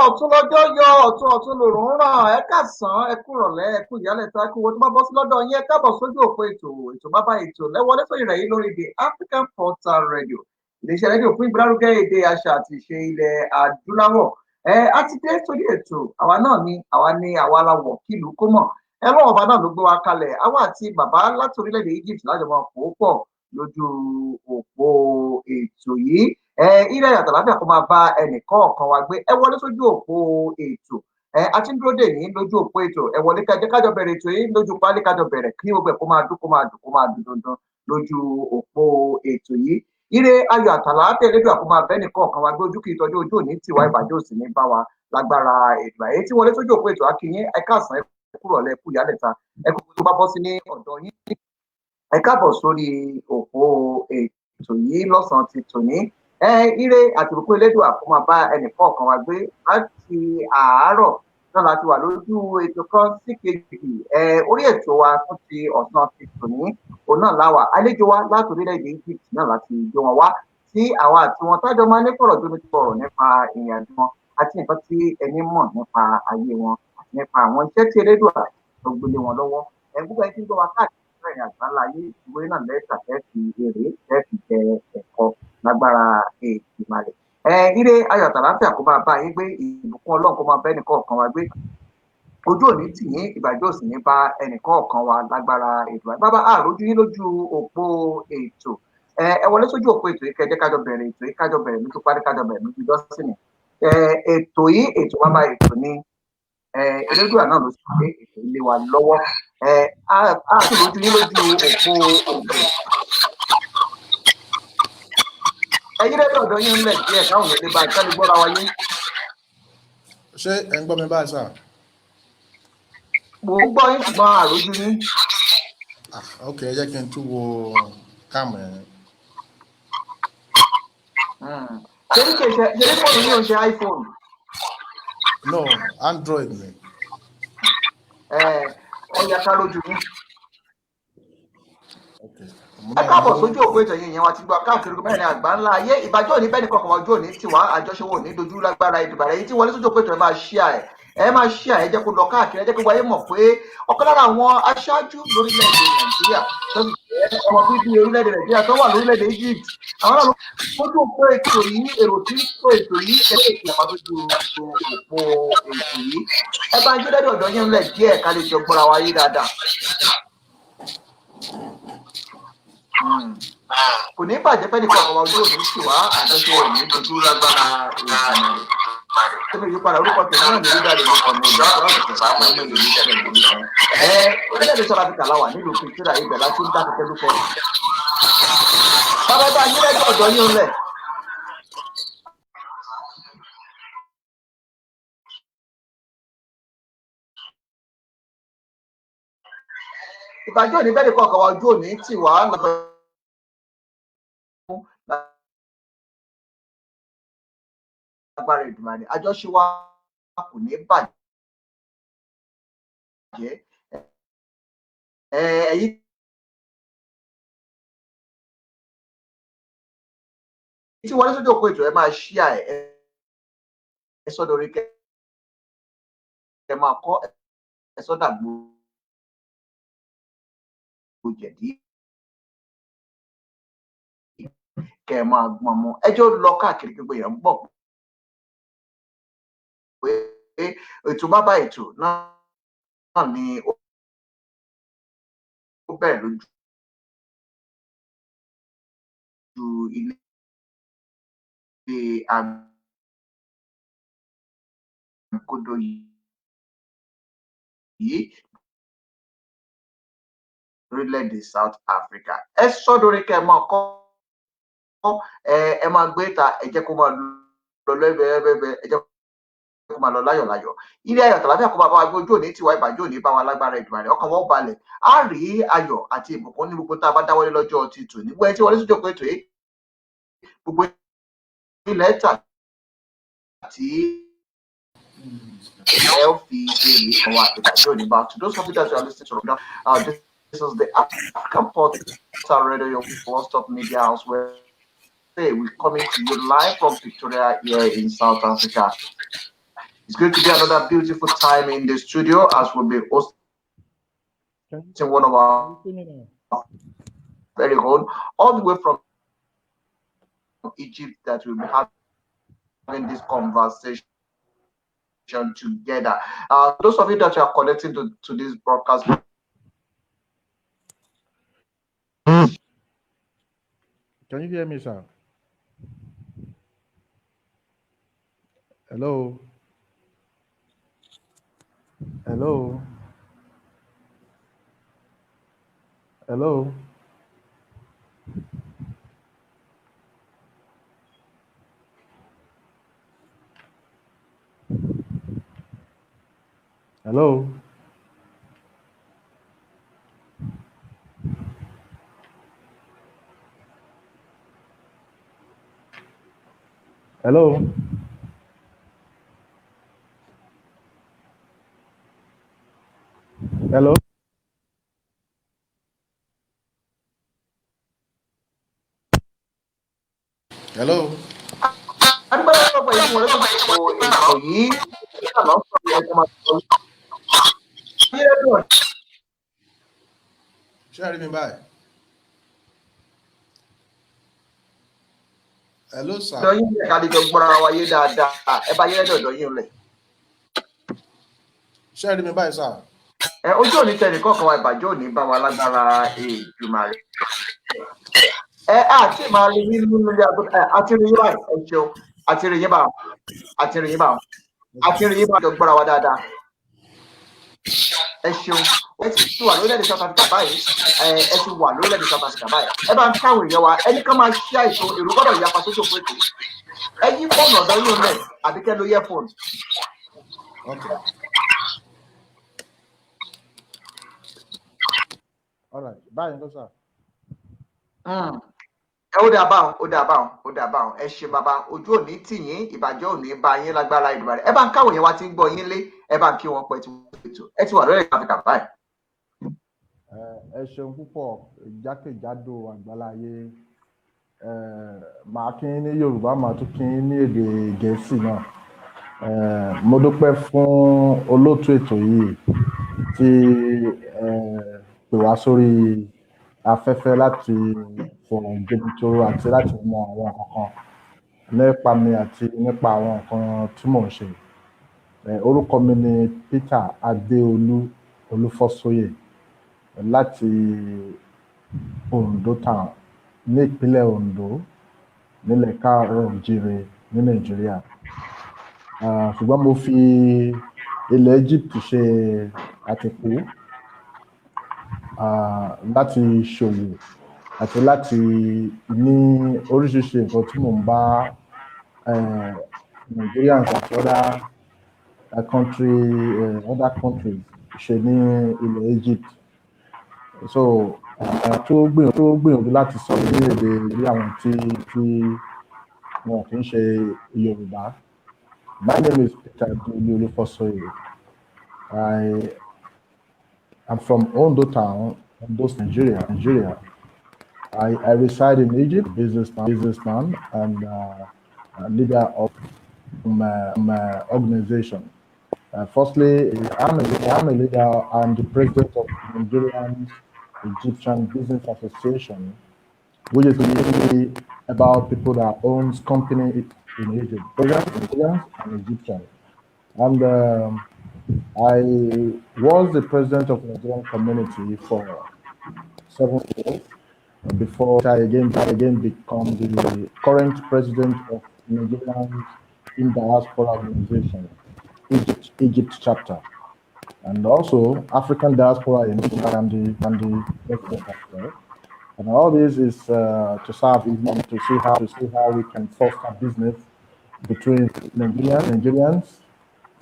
ọ̀tún lọ́jọ́ yọ ọ̀tún lòrùn ràn ẹ káàsán ẹ kúrọ̀lẹ́ ẹ kú ìyálẹ̀ta kú wo tó bá bọ́ sí lọ́dọ̀ yín ẹ káàbọ̀ sójú òpó ètò bàbá ètò lẹ́wọlé sóyìn rẹ̀ yìí lórí the African Portal Radio iléeṣẹ́ rédíò fún ìgbélárugẹ èdè àṣà àti ìṣe ilẹ̀ adúláwọ̀ A ti dé sórí ètò àwa náà ni àwa la wọ̀ kílùú kó mọ̀. Ọlọ́run ọba náà ló gbé wa kalẹ̀. Àwa àti bàbá láti orílẹ̀-èdè Egypt lájọ máa pò ó pọ̀ lójú òpó ètò yìí. Ire ayọ̀ àtàlàáfíà kó máa bá ẹnì kọ̀ọ̀kan wa gbé. Ẹ wọlé sójú òpó ètò. A ti ń dúró dè yín lójú òpó ètò. Ẹ wọlé kájọ bẹ̀rẹ̀ ètò yìí lójú páálí kájọ bẹ̀rẹ̀ kí gbogbo ẹ̀ kó máa dún kó máa dùn kó máa dùn dandan lójú òpó ètò yìí. Ire ayọ̀ àtàlàáfíà elédùà kó máa bẹ́nì kọ̀ọ̀kan wa gbé. Ojú kì í tọ́jú ojú òní tiwa, ìbàjẹ́ òsì ní bá wa lágbára ètò àyè tí wọlé sójú òpó ètò akínyín. Ẹ káàsán, ẹ kúrọ̀lẹ́, ẹ kú ìyálẹ̀ta, ẹ kú tó bá bọ́ sí ní ọ̀dọ̀ yín. Ẹ káàbọ̀ sórí òpó ètò yìí lọ́sàn-án ti tòní. Ire àti ìbùkún elédùà kó máa bá ẹnì kọ̀ọ̀kan wa gbé. Láti àárọ̀ náà láti wà lójú ètò kan sí kejì. Orí ètò wa fún ti ọ̀sán ti tòní òun náà láwà. Àlejò wa láti orílẹ̀-èdè Egypt náà láti gbé wọn wá tí àwa àti wọn tájọ máa ní fọ̀rọ̀jomitoro nípa ìrìn àjò wọn àti nǹkan tí ẹni mọ̀ nípa ayé wọn àti nípa àwọn iṣẹ́ tí elédùà tó gbélé wọn lọ́wọ́. Gbogbo ẹni tí ń gbọ́ wa káàkiri ìrìn àgbáláyé ìwé náà lẹ́tà tẹ́ẹ̀fì èrè tẹ́ẹ̀fì jẹ ẹ̀kọ́ lágbára Èdùmàrè. Ire ayọ̀ àtàlàáfíà kó máa bá yín gbé, ìbùkún Ọlọ́run kó máa bá ẹnì kọ̀ọ̀kan wa gbé. Ojú òní tì yín, ìbàjẹ́ òsì ní bá ẹnì kọ̀ọ̀kan wa lágbára Èdùmàrè. Bàbá àròjú yín lójú òpó ètò. Ẹ wọlé sójú òpó ètò yìí kẹjẹ kájọ bẹ̀rẹ̀ ètò yìí kájọ bẹ̀rẹ̀ lójú parí kájọ bẹ̀rẹ̀ lójú dọ́sìnì. Ètò yìí ètò bàbá ètò ni elédùà náà ló sì gbé ètò ilé wa lọ́wọ́. A sì lójú yín lójú òpó ètò. Ẹ̀yin lẹ́dọ̀ ọ̀dọ̀ yín ńlẹ̀ díẹ̀ káwọn èdè bá ìkànnì gbọ́ra wáyé. Ṣé ẹ ń gbọ́ mi báyìí sà? Mò ń gbọ́ yín ṣùgbọ́n àròjú yín. Ok, ẹ jẹ́ kí n tún wo káàmù ẹ̀. Ṣé ní fóònù yín ò ń ṣe iPhone? No, Android ni. Ọ̀yà ká lójú yín. Okay. Ẹ káàbọ̀ sójú òpó ètò yìí yẹn wa ti gbọ́ káàkiri mẹ́rin àgbà ńlá ayé. Ìbàjẹ́ òní bẹ́ẹ̀ ni kọ̀ọ̀kan ojú òní tiwa, àjọṣewò ní dojú lágbára Èdùmàrè. Èyí tí wọlé sójú òpó ètò ẹ máa share ẹ̀. Ẹ máa share ẹ̀, jẹ́ kó lọ káàkiri, ẹ jẹ́ kó wáyé mọ̀ pé ọ̀kan lára àwọn aṣáájú lórílẹ̀-èdè Nàìjíríà tó sì jẹ́ ọmọ bíbí orílẹ̀-èdè Nàìjíríà tó wà lórílẹ̀-èdè Egypt. Àwọn náà ló sójú òpó ètò yìí, èrò tí ń tó ètò yìí, ẹ lè fi àpá sójú òpó ètò yìí. Ẹ bá ń gbé dẹ́dọ̀ ọ̀dọ̀ yín ńlẹ̀ díẹ̀ ká lè jọ gbọ́ra wáyé dáadáa. Kò ní bàjẹ́ fẹ́ nípa àwọn ojú òní sì wá àjọṣe òní dojú lágbára Èdùmàrè. Ṣé ìyípadà orúkọ tèmi náà ní orílẹ̀-èdè ló kàn ní ìlú àti ọ̀sẹ̀ sáwọn ọmọ ìlú ìṣẹ̀lẹ̀ ìlú kan. Orílẹ̀-èdè South Africa láwà nílùú Pretoria ibẹ̀ láti ń dá kẹ̀kẹ́ lókè. Bàbá bá yín lẹ́jọ́ ọ̀dọ́ yín lẹ̀. Ìbàjẹ́ òní bẹ́ẹ̀ ni kọ̀ọ̀kan wa ojú òní tì wá lọ́dọ̀. Lágbára Èdùmàrè àjọṣe wa kò ní bàjẹ́. Ẹ̀yin tí wọlé sójú òpó ètò ẹ máa share ẹ sọ́dọ̀ orí kẹ́ ẹ máa kọ́ ẹ sọ́dà gbogbo jẹ̀dí kẹ́ ẹ máa gbọ́n mọ́ ẹjọ́ lọ káàkiri gbogbo èèyàn ń bọ̀ pé ètò bàbá ètò náà ni ó bẹ̀rẹ̀ lójú ilé àgbàkodo yìí lórílẹ̀-èdè South Africa. Ẹ sọ́dọ̀ orí kẹ́ ẹ máa kọ́ ẹ máa gbé ta ẹ jẹ́ kó máa lọ lẹ́bẹ̀ẹ́bẹ̀ẹ́ ẹ jẹ́ kó máa lọ láyọ̀láyọ̀. Ilé ayọ̀ àtàlàfíà kó máa bá wa gbé ojú òní tiwa, ìbàjẹ́ òní bá wa lágbára Èdùmàrè, ọkàn wọn balẹ̀. Á rí ayọ̀ àti ìbùkún ní gbogbo tá a bá dáwọ́lé lọ́jọ́ ti tòní. Gbogbo ẹni tí wọlé sójú òpó ètò yìí gbogbo ilẹ̀ tà tí ẹ ó fi èrè ọwọ́ ìbàjẹ́ òní bá. To those of you that are listening to this is the African Portal Radio, your one-stop media house where we're coming to you live from Pretoria here in South Africa. It's going to be another beautiful time in the studio as we'll be hosting one of our very own, all the way from Egypt, that we'll be having this conversation together. Those of you that are connecting to this broadcast. Can you hear me, sir? Hello? Hello? Hello? Hello? Hello? Hello? Hello? Share me by. Hello, sir. Share me by, sir. Ojú òní tẹnì kọ̀ọ̀kan wa ìbàjẹ́ òní bá wa lágbára Èdùmàrè. Àti máa rí yín nínú ilé agbóhùn àti rí yín báyìí ẹ ṣeun àti rí yín báyìí àti rí yín báyìí àti rí yín báyìí gbọ́ra wa dáadáa. Ẹ ṣeun ẹ ti wà lórílẹ̀-èdè South Africa báyìí ẹ ti wà lórílẹ̀-èdè South Africa báyìí ẹ bá ń káwọn èèyàn wa ẹni ká máa ṣí àìsàn èrò gbọ́dọ̀ yapa sójú òpó ètò ẹ yí fóònù ọ̀dọ́ yóò lẹ̀ àbí kẹ́ ló yẹ fóònù. Okay. All right. Bye, sir. Ó dà báwọn ẹ ṣe bàbá ojú òní tì yín ìbàjẹ́ òní bá yín lágbára Èdùmàrè ẹ bá ń káwọn èèyàn wa ti ń gbọ́ yín lé ẹ bá ń kí wọn pẹ́ ẹ ti wà lórí Áfíríkà báyìí. Ẹ ṣeun púpọ̀ jákèjádò àgbáláyé màá kí ní Yorùbá màá tún kí ní èdè Gẹ̀ẹ́sì náà mo dúpẹ́ fún olóòtú ètò yìí tí pè wá sórí afẹ́fẹ́ láti fọ̀rọ̀ jomitoro àti láti mọ àwọn nǹkan nípa mi àti nípa àwọn nǹkan tí mò ń ṣe. Orúkọ mi ni Peter Adeolu Olufosoye láti Ondo Town ní ìpínlẹ̀ Ondo nílẹ̀ káàárọ̀-oòjíire ní Nàìjíríà. Ṣùgbọ́n mo fi ilẹ̀ Egypt ṣe àtìpó láti ṣòwò àti láti ní oríṣiríṣi nǹkan tí mò ń bá Nigerians àti other countries ṣe ní ilẹ̀ Egypt. So tó gbìyànjú láti sọ ní èdè bí àwọn tí wọn kì í ṣe Yorùbá. My name is Peter Adeolu Olufosoye. I'm from Ondo Town, Ondo, Nigeria. I reside in Egypt, businessman and leader of my organization. Firstly, I'm a leader and the president of the Nigerian Egyptian Business Association, which is really about people that owns company in Egypt, Nigerians and Egyptians. And I was the president of the Nigerian community for 7 years before I again become the current president of Nigerian in Diaspora Organization, Egypt chapter, and also African Diaspora in Egypt and the president as well. And all this is to serve to see how we can foster business between Nigerians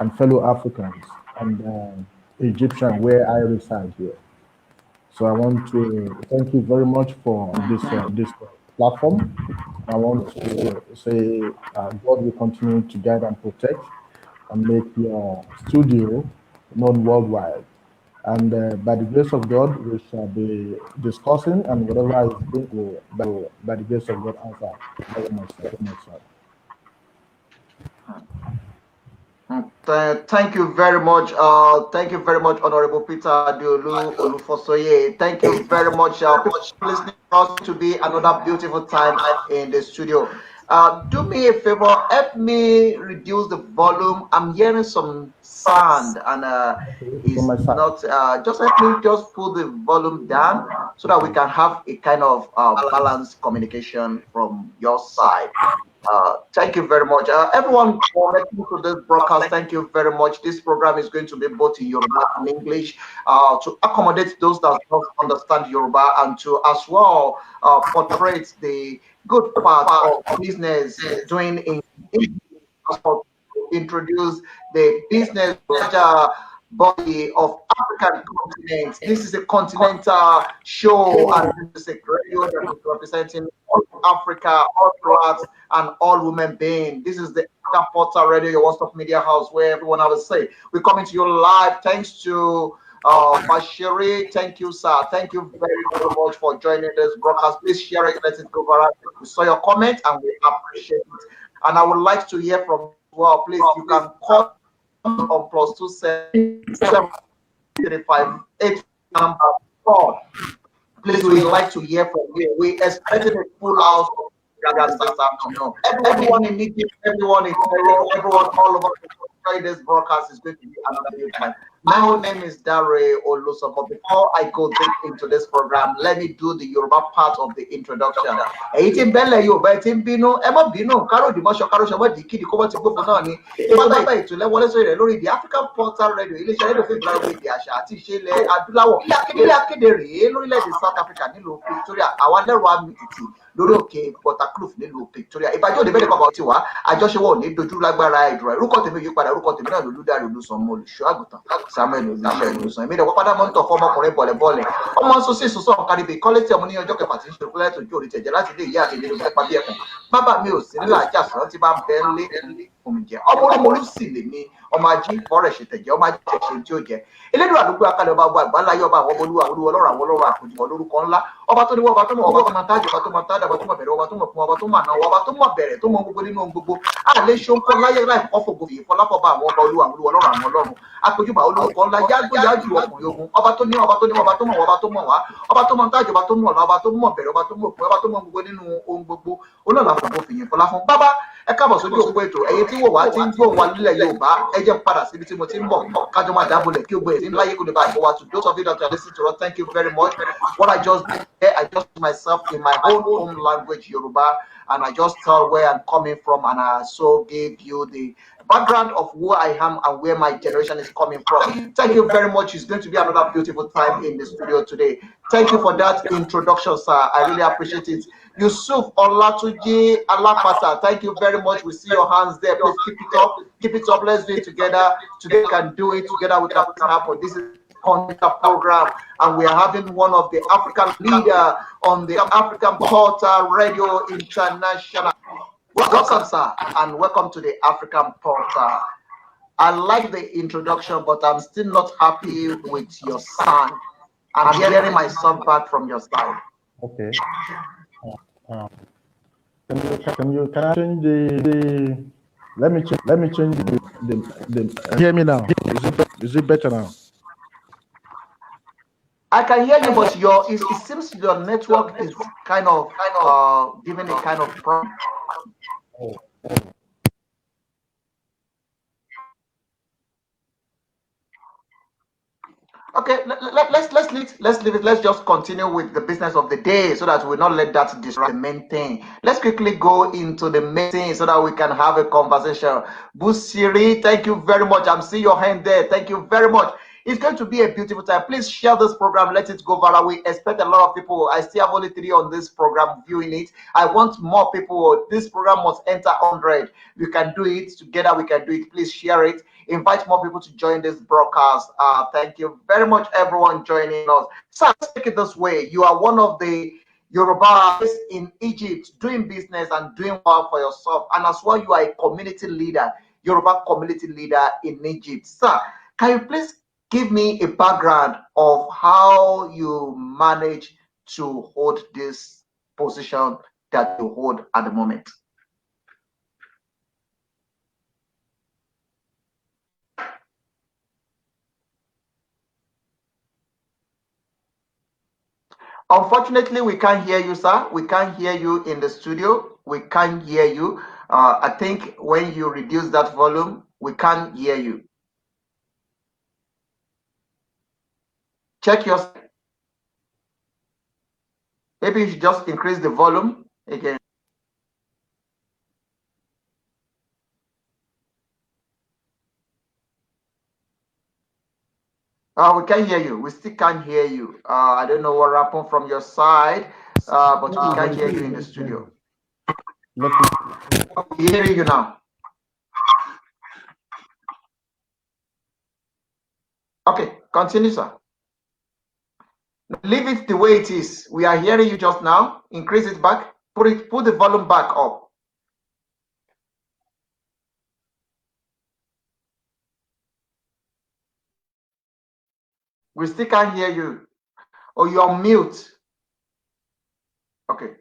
and fellow Africans and Egyptian where I reside here. So I want to thank you very much for this platform. I want to say God will continue to guide and protect and make your studio known worldwide. And by the grace of God, we shall be discussing and whatever is being by the grace of God answer. Very much, sir. Thank you very much. Thank you very much, Honorable Peter Adeolu Olufosoye. Thank you very much. People listening to us to be another beautiful time in the studio. Do me a favor, help me reduce the volume. I'm hearing some sound and From it's my side. not, just help me just pull the volume down so that we can have a kind of balanced communication from your side. Thank you very much. Everyone connecting to this broadcast, thank you very much. This program is going to be both in Yoruba and English to accommodate those that don't understand Yoruba and to as well portray the good part of business doing in English, introduce the business body of African continent. This is a continental show, and this is a radio that is representing all Africa, all blacks, and all women being. This is the African Portal Radio, your one-stop media house, where everyone I will say we're coming to you live. Thanks to Bashiri, thank you, sir. Thank you very, very much for joining this broadcast. Please share it, let it go viral. We saw your comment and we appreciate it. And I would like to hear from you as well. Please, you can call on +27735 number 4. Please, we like to hear from you. We expected a full house this afternoon. Everyone in Egypt, everyone in Cairo, everyone all over the world, this broadcast is going to be another good time. My name is Adeolu Olufosoye, but before I go deep into this program, let me do the Yoruba part of the introduction. Èyí tí ń bẹ́lẹ̀ Yorùbá tí ń bínú, ẹ má bínú, káròdì mọ́ṣọ́ káròṣọ́ mọ́ di kídi kó bọ́ ti gbófo náà ni. Ètò bàbá ètò lẹ́wọ́lé sórí rẹ̀ lórí the African Portal Radio, iléeṣẹ́ rédíò fún ìgbàlódé èdè àṣà àti ìṣe ilẹ̀ adúláwọ̀. Ilé akéde rèé lórílẹ̀-èdè South Africa nílùú Victoria, àwa lẹ́rọ àmì tìtì lórí òkè Waterkloof nílùú Victoria. Ìbàjẹ́ òde bẹ́ẹ̀ kọ́kọ́ ti wá, àjọṣewọ́ ò ní dojú lágbára ìdúrà. Orúkọ tèmi yí padà, orúkọ tèmi náà lolúdárí Olúsanmọ olùṣọ́ àgùntàn Samuel olùṣọ́ ìlúsàn. Èmi ìdẹ̀wọ́ padà mọ́ ń tọ̀ fọ́ ọmọkùnrin bọ̀lẹ̀bọ̀lẹ̀. Ọmọ ń sún sí ìsúnsọ̀ ọ̀kadìbì kọ́lé tí ọmọ ní ọjọ́ kẹfà tí ń ṣe òkúlẹ̀ tó jó orí tẹ̀jẹ̀ láti ilé ìyá àti ilé ìjọba pàbí ẹ̀kùn. Bàbá mi ò sí nílà àjà sọ̀rọ̀ tí bá ń bẹ́ ń lé omi jẹ. Ọmọ olúmọlú sì lè ní ọmọ ají fọ́rẹ̀ ṣe tẹ̀jẹ̀, ọmọ ají ṣe tí ó jẹ. Elédùn àdúgbò akalẹ̀ ọba àgbà láyé ọba àwọn olúwa ọlọ́run àwọn ọlọ́run àkójọ lórúkọ ńlá. Ọba tó ní wọ́n, ọba tó mọ̀, ọba tó máa tájù, ọba tó máa tádà, ọba tó máa bẹ̀rẹ̀, ọba tó mọ̀ fún, ọba tó máa náà, ọba tó mọ̀ bẹ̀rẹ̀, tó mọ̀ gbogbo nínú ohun gbogbo. Àlẹ́ ṣóńkọ́ láyé láì kọ́ fògo fìyè fọláfọ́ba àwọn ọba olúwa ọlọ́run àwọn ọlọ́run. Àpèjúbà olórúkọ ńlá yágbó yájú ọkùnrin ogun. Ọba tó ní, ọba tó ní, ọba tó mọ̀, ọba tó mọ̀ wá. Ọba tó mọ̀ tájù, ọba tó mọ̀ ọ̀nà, ọba tó mọ̀ bẹ̀rẹ̀, ọba tó mọ̀ fún, ọba tó mọ̀ gbogbo nínú ohun gbogbo. Olóòlà fògo fìyè fọláfọ́n. Bàbá ẹ káàbọ̀ sójú òpó ètò. Ẹ̀yin tí wò wá tí ń gbóhùn wa nílẹ̀ Yorùbá, ẹ jẹ́ n padà síbi tí mo ti ń bọ̀. Kájọ máa dábòlẹ̀ kí gbogbo èyí láyé kò ní bá ìbọn wa. To those of you that are listening to us, thank you very much. What I just did there, I just myself in my own home language, Yoruba, and I just tell where I'm coming from, and I so gave you the background of who I am and where my generation is coming from. Thank you very much. It's going to be another beautiful time in the studio today. Thank you for that introduction, sir. I really appreciate it. Yusuf Olatuji Alapata, thank you very much. We see your hands there. Please keep it up. Keep it up. Let's do it together. Together we can do it. Together we can happen. This is content program, and we are having one of the African leader on the African Portal Radio International. Welcome, sir, and welcome to the African Portal. I like the introduction, but I'm still not happy with your sound. I'm hearing myself back from your side. Okay. Can I change the let me change the hear me now. Is it better now? I can hear you, but it seems your network is kind of giving a kind of problem. Okay, let's leave it. Let's just continue with the business of the day so that we not let that distract the main thing. Let's quickly go into the main thing so that we can have a conversation. Busiri, thank you very much. I'm seeing your hand there. Thank you very much. It's going to be a beautiful time. Please share this program. Let it go viral. We expect a lot of people. I still have only 3 on this program viewing it. I want more people. This program must enter 100. We can do it together. We can do it. Please share it. Invite more people to join this broadcast. Thank you very much, everyone joining us. So let's take it this way. You are one of the Yoruba in Egypt doing business and doing well for yourself. And as well, you are a community leader, Yoruba community leader in Egypt. Sir, can you please give me a background of how you manage to hold this position that you hold at the moment? Unfortunately, we can't hear you, sir. We can't hear you in the studio. We can't hear you. I think when you reduce that volume, we can't hear you. Check your. Maybe you should just increase the volume again. We can't hear you. We still can't hear you. I don't know what happened from your side, but we can't hear you in the studio. Let me. We're hearing you now. Okay, continue, sir. Leave it the way it is. We are hearing you just now. Increase it back. Put the volume back up. We still can't hear you. Or you're on mute. Okay.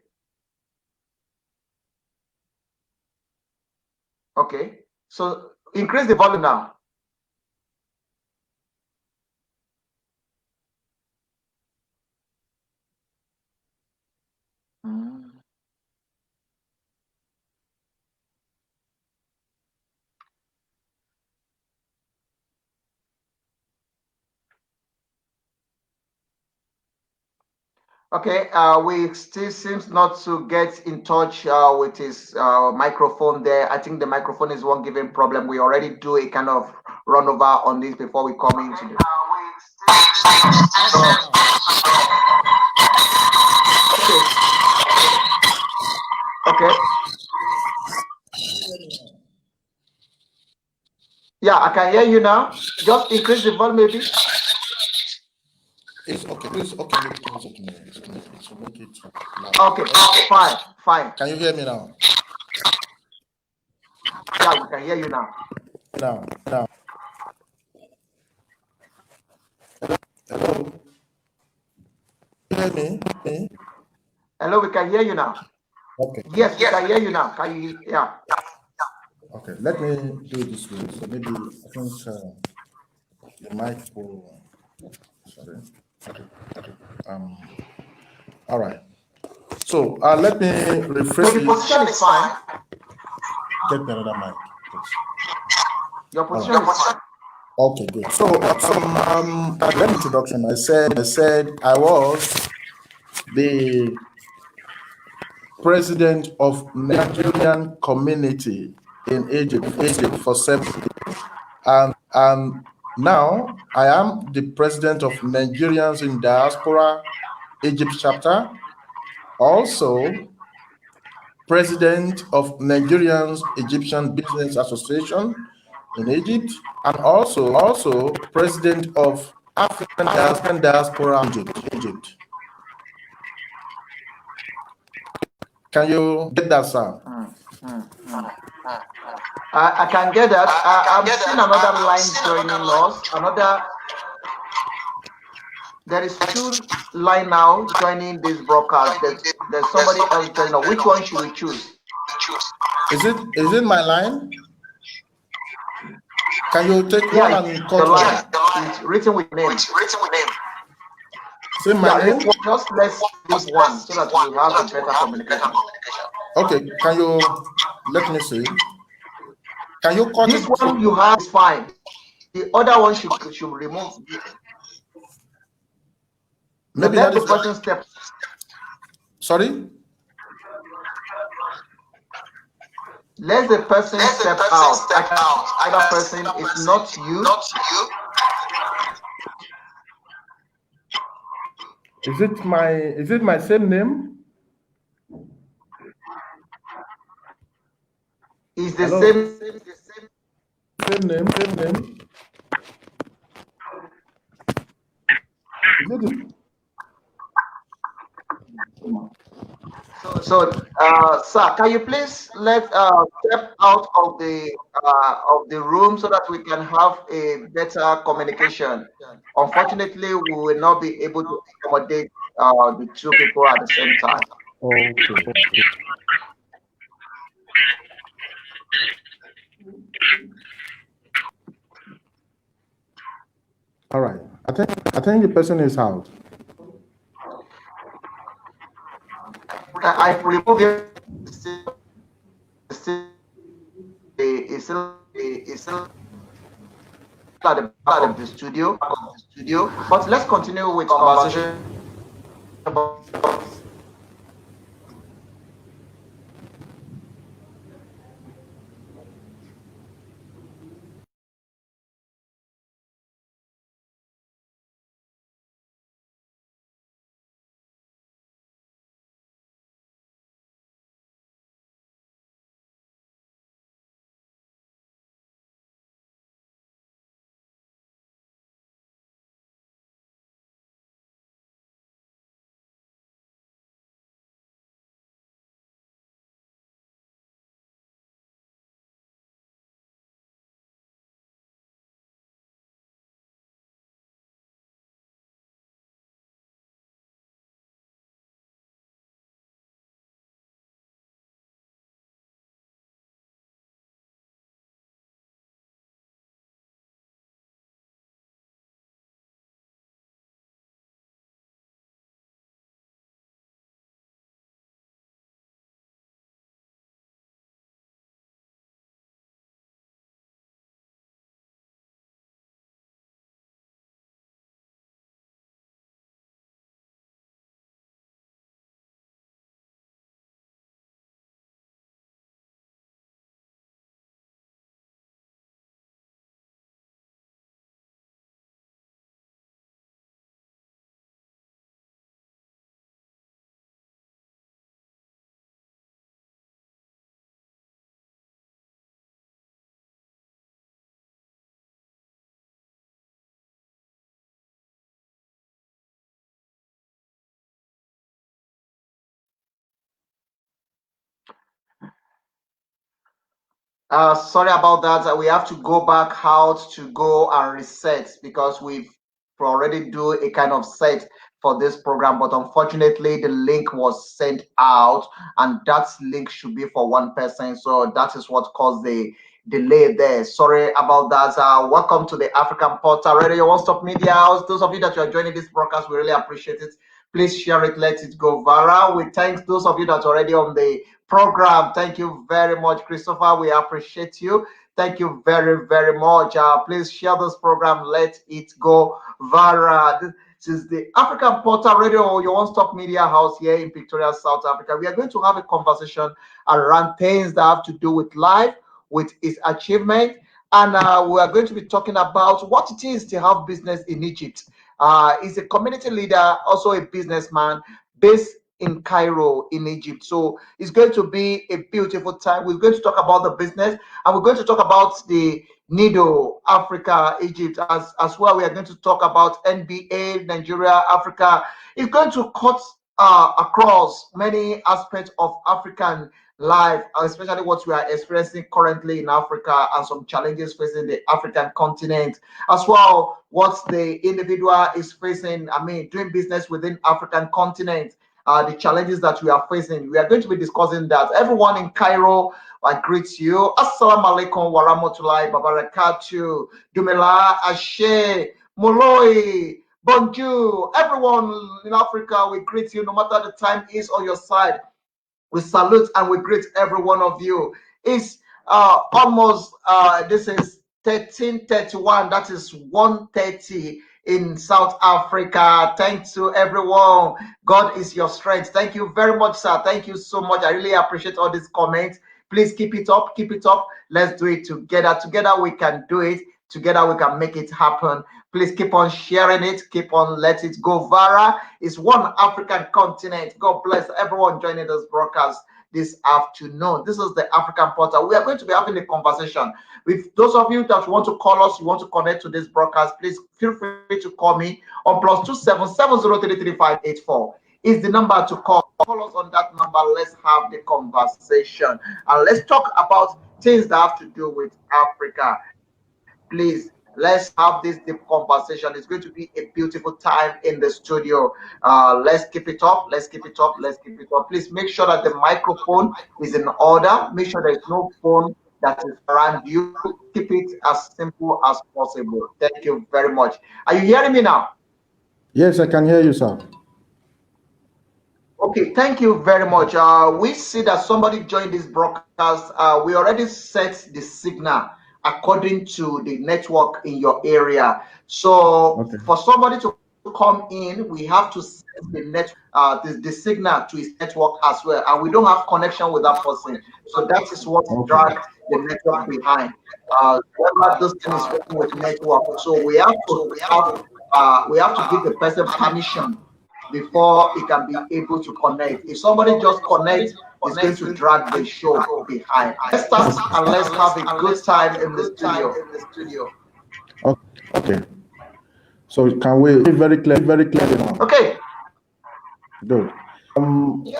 Okay. So increase the volume now. Okay, we still seems not to get in touch with his microphone there. I think the microphone is one given problem. We already do a kind of run over on this before we come into the. Okay. Yeah, I can hear you now. Just increase the volume, maybe. It's okay. Please, okay. It's make it loud. Okay, fine. Can you hear me now? Yeah, we can hear you now. Now. Hello. You hear me? Hello, we can hear you now. Okay. Yes, we can hear you now. Can you? Yeah. Okay. Let me do it this way. So maybe I think the mic will. Sorry. All right. So let me rephrase So the position is fine. Get me another mic, please. Your position is fine. Okay, good. So at the introduction, I said I was the president of Nigerian community in Egypt for 7 years, and now I am the president of Nigerians in Diaspora Egypt chapter, also president of Nigerians Egyptian Business Association in Egypt, and also president of African Diaspora Egypt. Can you get that, sir? I can get that. I'm seeing another line joining us. There is 2 line now joining this broadcast. There's somebody else joining us. Which one should we choose? Is it my line? Can you take one and cut the line? It's written with name. Say my name? Just let's use one so that we have a better communication. Okay, can you let me see? Can you cut this one you have is fine. The other one should remove. Maybe let that the person step. Sorry? Let the person step out. Other person is not you. Is it my same name? Is the Hello? Same name. Is it? So, sir, can you please let step out of the room so that we can have a better communication? Unfortunately, we will not be able to accommodate the 2 people at the same time. Okay. All right. I think the person is out. I remove it. It's still at the back of the studio. But let's continue with conversation about sorry about that. We have to go back out to go and reset because we've already do a kind of set for this program, but unfortunately the link was sent out and that link should be for one person. So that is what caused the delay there. Sorry about that. Welcome to the African Portal Radio One Stop Media House. Those of you that are joining this broadcast, we really appreciate it. Please share it, let it go viral. We thank those of you that are already on the program. Thank you very much, Christopher. We appreciate you. Thank you very, very much. Please share this program. Let it go viral. This is the African Portal Radio, your one-stop media house here in Pretoria, South Africa. We are going to have a conversation around things that have to do with life, with its achievement, and we are going to be talking about what it is to have business in Egypt. He's a community leader, also a businessman based in Cairo, in Egypt. So it's going to be a beautiful time. We're going to talk about the business and we're going to talk about the NIDO, Africa, Egypt, as well. We are going to talk about NBA, Nigeria, Africa. It's going to cut across many aspects of African life, especially what we are experiencing currently in Africa and some challenges facing the African continent, as well what the individual is facing, doing business within African continent. The challenges that we are facing. We are going to be discussing that. Everyone in Cairo, I greet you. Assalamu alaikum wa rahmatullahi wa barakatuh. Dumela, Ashe, Moloi, Bonjour. Everyone in Africa, we greet you no matter the time is on your side. We salute and we greet every one of you. It's almost, this is 13:31, that is 1:30 in South Africa. Thanks to everyone. God is your strength. Thank you very much, sir. Thank you so much. I really appreciate all these comments. Please keep it up. Keep it up. Let's do it together. Together we can do it. Together we can make it happen. Please keep on sharing it. Keep on let it go viral. It's one African continent. God bless everyone joining this broadcast this afternoon. This is the African Portal. We are going to be having a conversation with those of you that want to call us, you want to connect to this broadcast, please feel free to call me on +277033584 is the number to call. Call us on that number. Let's have the conversation and let's talk about things that have to do with Africa. Please, let's have this deep conversation. It's going to be a beautiful time in the studio. Let's keep it up. Let's keep it up. Let's keep it up. Please make sure that the microphone is in order. Make sure there's no phone that is around you. Keep it as simple as possible. Thank you very much. Are you hearing me now? Yes, I can hear you, sir. Okay, thank you very much. We see that somebody joined this broadcast. We already set the signal according to the network in your area. So Okay. for somebody to come in, we have to set the the signal to his network as well, and we don't have connection with that person. So that is what Okay. dragged the network behind. Whether this thing is working with network, so we have to give the person permission before it can be able to connect. If somebody just connects, it's going to drag the show behind. Let's start and let's have a good time in the studio. Okay. So can we very clearly now? Okay. Good.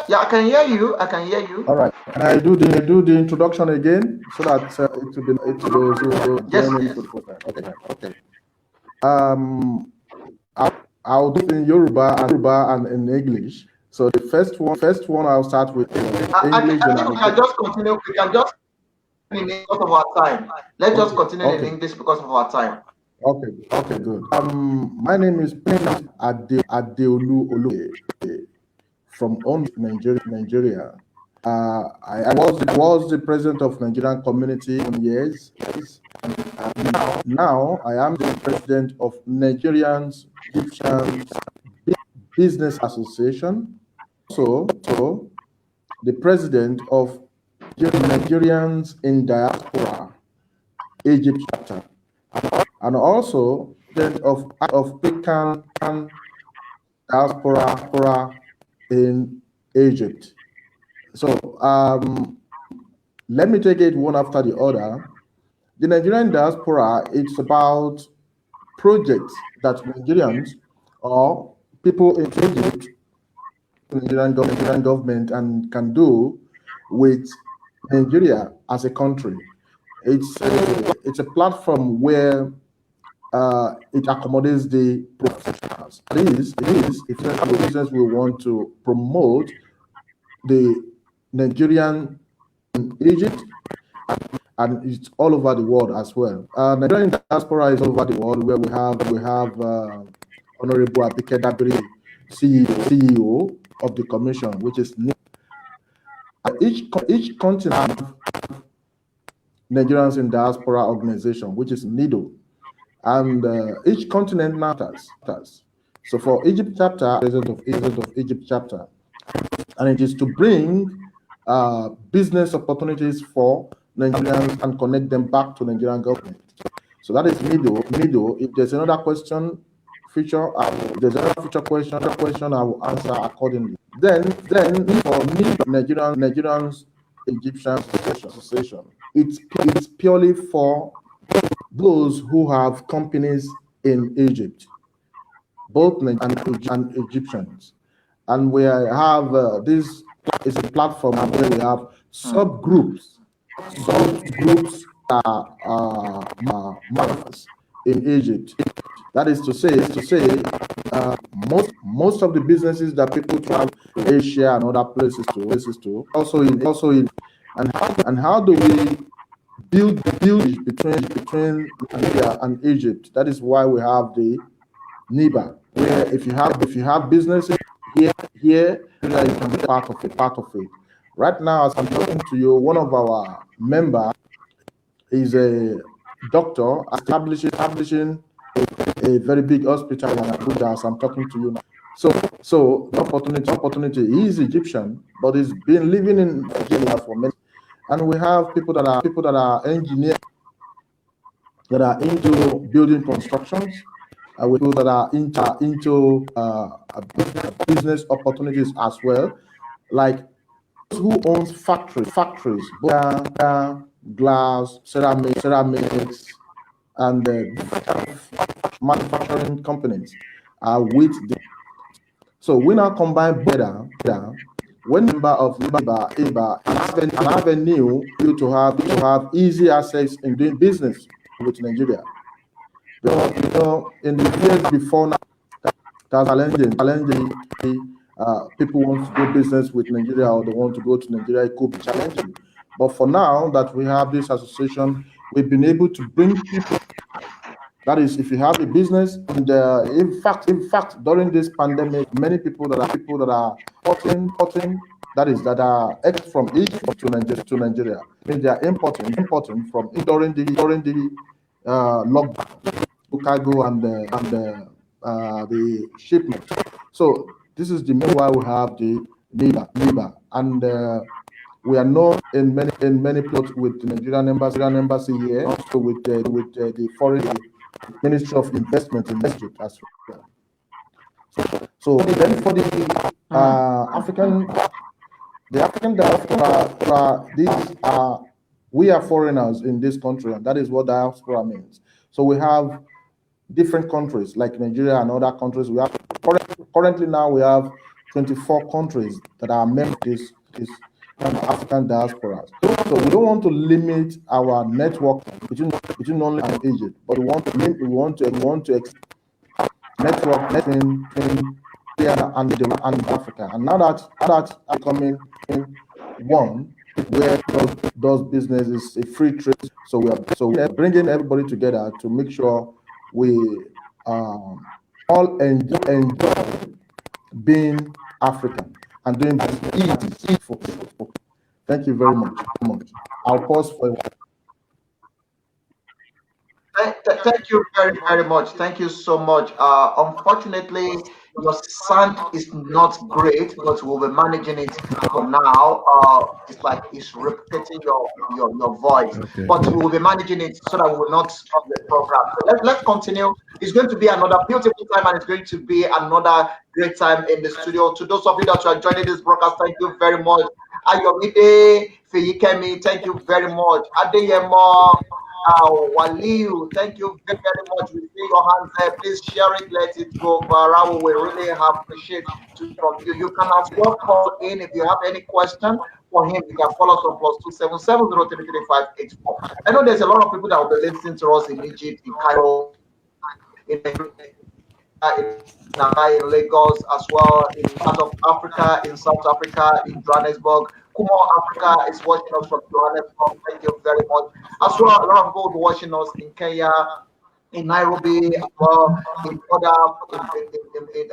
Yeah, I can hear you. I can hear you. All right. Can I do the introduction again so that it will be those who Yes. joining to focus. Okay. Um, I'll do it in Yoruba and in English. So the first one I'll start with English. I think we can just continue. We can just in English because of our time. Let's just continue in English because of our time. Okay, good. My name is Adeolu Olufosoye from Nigeria. I was the president of Nigerian community for years. Now I am the president of Nigerians Egyptians Business Association. So the president of Nigerians in Diaspora Egypt chapter, and also president of African Diaspora in Egypt. So let me take it one after the other. The Nigerian diaspora, it's about projects that Nigerians or people in Egypt, Nigerian government, and can do with Nigeria as a country. It's a platform where it accommodates the professionals. It is if the business we want to promote the Nigerian in Egypt, and it's all over the world as well. Nigerian diaspora is all over the world, where we have Honorable Abike Dabiri, CEO of the commission, which is each continent Nigerians in Diaspora Organization, which is NIDO, and each continent matters. So for Egypt chapter, president of Egypt chapter, and it is to bring business opportunities for Nigerians and connect them back to Nigerian government. So that is NIDO. If there's another question, if there's another future question, I will answer accordingly. Then for Nigerians Egyptian Association, it's purely for those who have companies in Egypt, both Nigerians and Egyptians. And we have this is a platform where we have subgroups markets in Egypt. That is to say, most of the businesses that people travel Asia and other places to also in and how do we build between Nigeria and Egypt? That is why we have the NIBA, where if you have businesses here, you can be part of it. Right now, as I'm talking to you, one of our members is a doctor establishing a very big hospital in Abuja, as I'm talking to you now. So the opportunity, he is Egyptian, but he's been living in Nigeria for many. And we have people that are engineers, that are into building constructions, with people that are into business opportunities as well, like those who owns factories, glass, ceramics, and manufacturing companies are with them. So we now combine better. When member of IBA is an avenue to have easy access in doing business with Nigeria. Because in the years before now, that's challenging. People want to do business with Nigeria, or they want to go to Nigeria, it could be challenging. But for now that we have this association, we've been able to bring people That is, if you have a business, and in fact, during this pandemic, many people that are importing, that are from Egypt to Nigeria. I mean, they are importing from during the lockdown, cargo and the shipment. So this is the main why we have the NIBA, and we are known in many plots with the Nigerian embassy here, also with the foreign Ministry of Investment in Egypt as well. So then for the African diaspora, we are foreigners in this country, and that is what diaspora means. So we have different countries like Nigeria and other countries. We have currently now we have 24 countries that are members of this African diasporas. So we don't want to limit our network between only and Egypt, but we want to network between India and Africa. And now that becoming one, where those business is a free trade. So we're bringing everybody together to make sure we all enjoy being African and doing this easy for people. Thank you very much. I'll pause for a while. Thank you very, very much. Thank you so much. Unfortunately, your sound is not great, but we'll be managing it for now. It's like it's repeating your voice, Okay. but we will be managing it so that we will not stop the program. So let's continue. It's going to be another beautiful time, and it's going to be another great time in the studio. To those of you that are joining this broadcast, thank you very much. Ayomide Feyikemi, thank you very much. Adeyemo Waliu, thank you very, very much. We see your hands there. Please share it, let it go viral. We really appreciate from you. You can as well call in if you have any question for him. You can call us on +277033584. I know there's a lot of people that will be listening to us in Egypt, in Cairo, in Lagos, as well in part of Africa, in South Africa, in Johannesburg. Kumo Africa is watching us from Johannesburg. Thank you very much. As well, a lot of people will be watching us in Kenya, in Nairobi, as well, in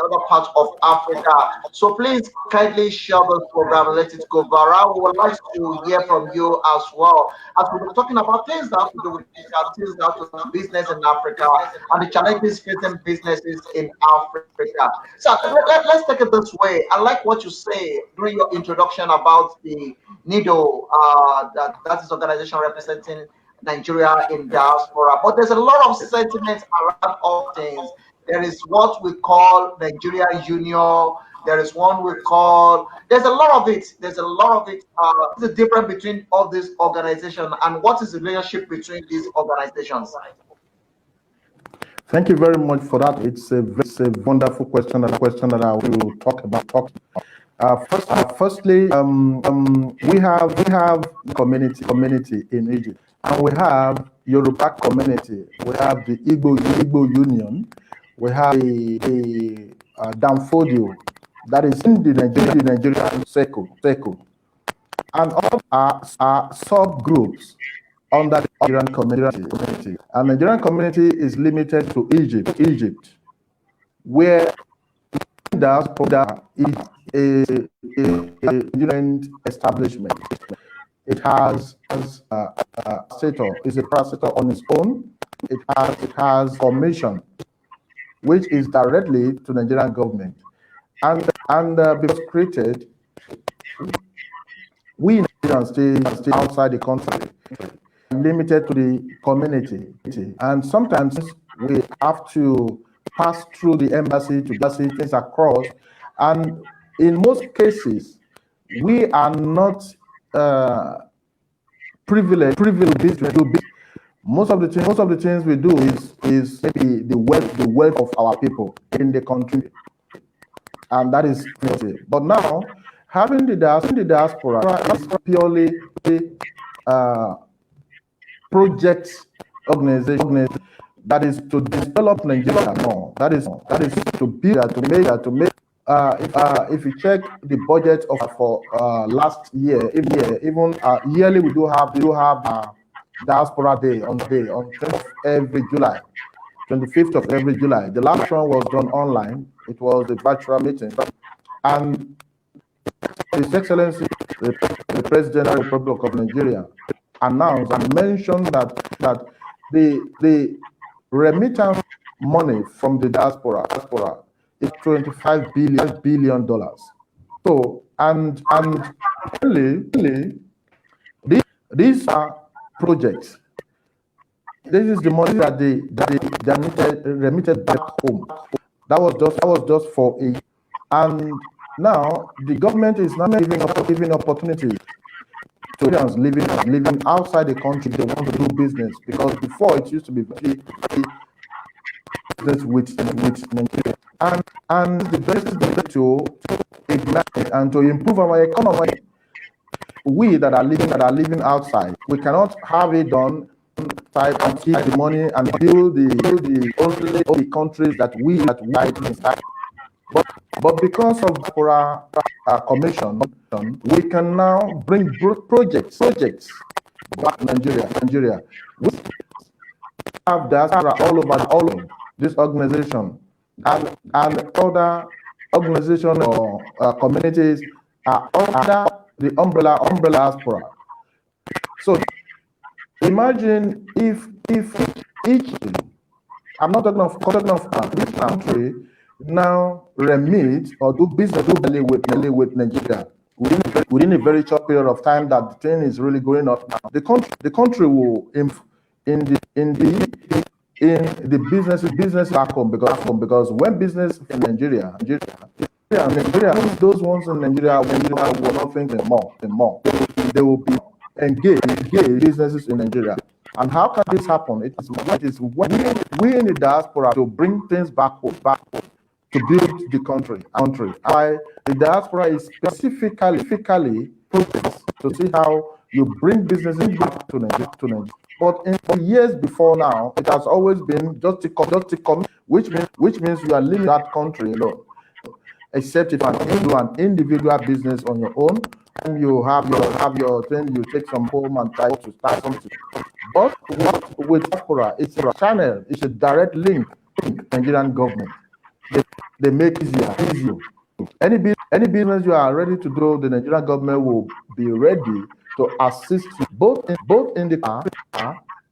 other parts of Africa. So please kindly share this program and let it go viral. We would like to hear from you as well. As we're talking about things that have to do with business in Africa and the challenges facing businesses in Africa. So let's take it this way. I like what you say during your introduction about the NIDO, that is organization representing Nigeria in diaspora, but there's a lot of sentiments around all things. There is what we call Nigeria Union. There is one we call. There's a lot of it. What's the difference between all these organizations, and what is the relationship between these organizations? Thank you very much for that. It's a wonderful question. A question that I will talk about. Firstly, we have community in Egypt. And we have Yoruba community, we have the Igbo Union, we have the Danfodio, that is in the Nigerian circle, and all are subgroups under the Nigerian community. And Nigerian community is limited to Egypt, where diaspora is a Nigerian establishment. It has status. It's a parastatal on its own. It has commission, which is directly to Nigerian government, and because created, we Nigerians stay outside the country, limited to the community, and sometimes we have to pass through the embassy to things across, and in most cases, we are not privileged to do business. Most of the things we do is maybe the wealth of our people in the country, and that is crazy. But now, having the diaspora is purely a project organization that is to develop Nigeria more. That is to build to make. If you check the budget for last year, even yearly, we do have diaspora day on 10th of every July. 25th of every July. The last one was done online. It was a virtual meeting. And His Excellency, the President of the Republic of Nigeria, announced and mentioned that the remittance money from the diaspora is $25 billion. So, and really, these are projects. This is the money that they remitted back home. That was just for a, and now the government is now giving opportunities to Nigerians living outside the country. They want to do business, because before it used to be very business with Nigeria, and the best is to ignite and to improve our economy. We that are living outside, we cannot have it done and keep the money and build the countries that we inside. But because of the commission, we can now bring projects back to Nigeria. We have diaspora all over this organization and other organizations or communities are under the umbrella diaspora. So imagine if each, I'm not talking of this country now remit or do business with Nigeria within a very short period of time that the thing is really going up now. The country will in the business back home, because when business in Nigeria, those ones in Nigeria will not think more. They will be engaged businesses in Nigeria. And how can this happen? It is when we in the diaspora to bring things back home, to build the country. Why the diaspora is specifically focused to see how you bring businesses back to Nigeria. But in the years before now, it has always been just to come, which means you are living that country alone. Except if you do an individual business on your own, and you have your thing, you take some home and try to start something. But with diaspora, it's a channel, it's a direct link to the Nigerian government. They make it easier. Any business you are ready to do, the Nigerian government will be ready to assist you both in the car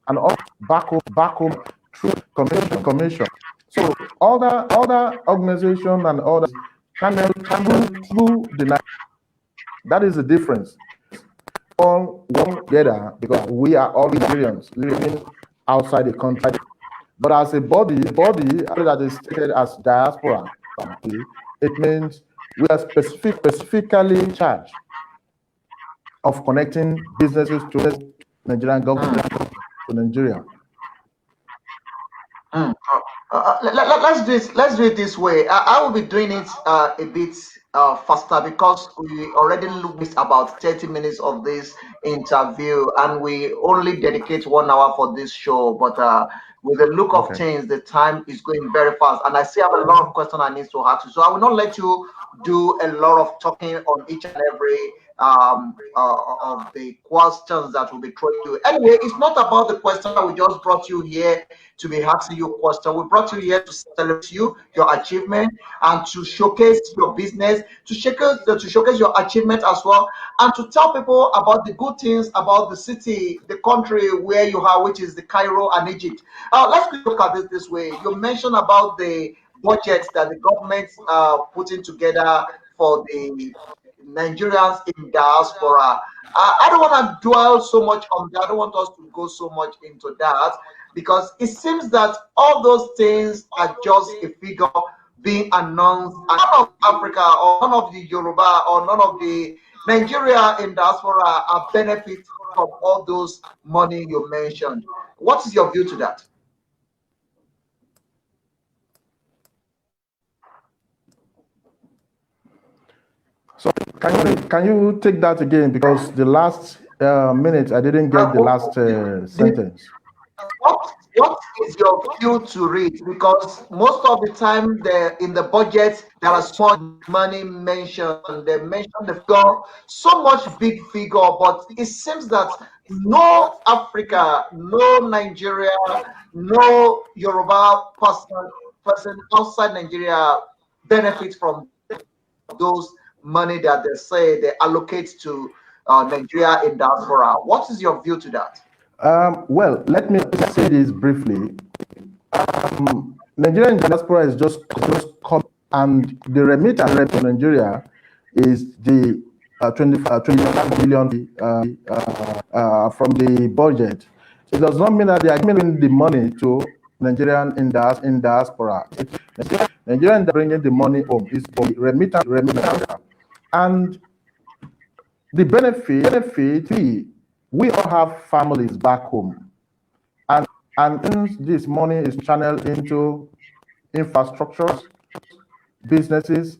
and back home through commission. So other organization and other channel through the night. That is the difference. All one together, because we are all Nigerians living outside the country. But as a body that is stated as diaspora, it means we are specifically charged of connecting businesses to the Nigerian government, to Nigeria. Let's do it this way. I will be doing it a bit faster, because we already missed about 30 minutes of this interview, and we only dedicate 1 hour for this show. But with the look of things, the time is going very fast, and I still have a lot of questions I need to ask you. So I will not let you do a lot of talking on each and every of the questions that will be thrown to you. Anyway, it's not about the question. We just brought you here to be asking you a question. We brought you here to celebrate you, your achievement, and to showcase your business, to showcase your achievement as well, and to tell people about the good things about the city, the country where you are, which is the Cairo and Egypt. Let's look at this this way. You mentioned about the budgets that the government putting together for the Nigerians in diaspora. I don't want to dwell so much on that. I don't want us to go so much into that, because it seems that all those things are just a figure being announced, and none of Africa or none of the Yoruba or none of the Nigeria in diaspora are benefit from all those money you mentioned. What is your view to that? So can you take that again, because the last minute I didn't get the last sentence. what is your view to read? Because most of the time, in the budget, there are so much money mentioned. They mention the figure, so much big figure, but it seems that no Africa, no Nigeria, no Yoruba person outside Nigeria benefits from those money that they say they allocate to Nigeria in diaspora. What is your view to that? Well, let me say this briefly. Nigerian diaspora is just come, and the remittance to Nigeria is the 25 billion from the budget. It does not mean that they are giving the money to Nigerian in diaspora. Nigerian bringing the money home is the remittance, and the benefit we all have families back home, and this money is channeled into infrastructures, businesses,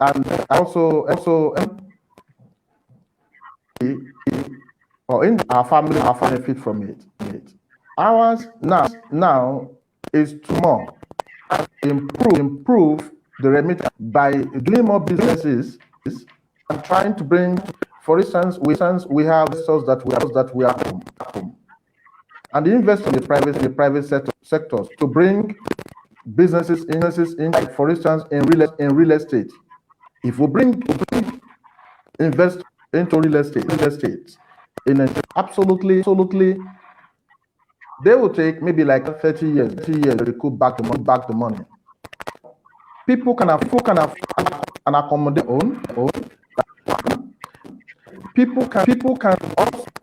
and also or in our family benefit from it. Ours now is to more improve the remittance by doing more businesses and trying to bring, for instance, we have stores that we are home, and invest in the private sectors to bring businesses in, for instance, in real estate. If we bring invest into real estate in absolutely, they will take maybe like 30 years to recoup back the money. People can afford an accommodation own. People can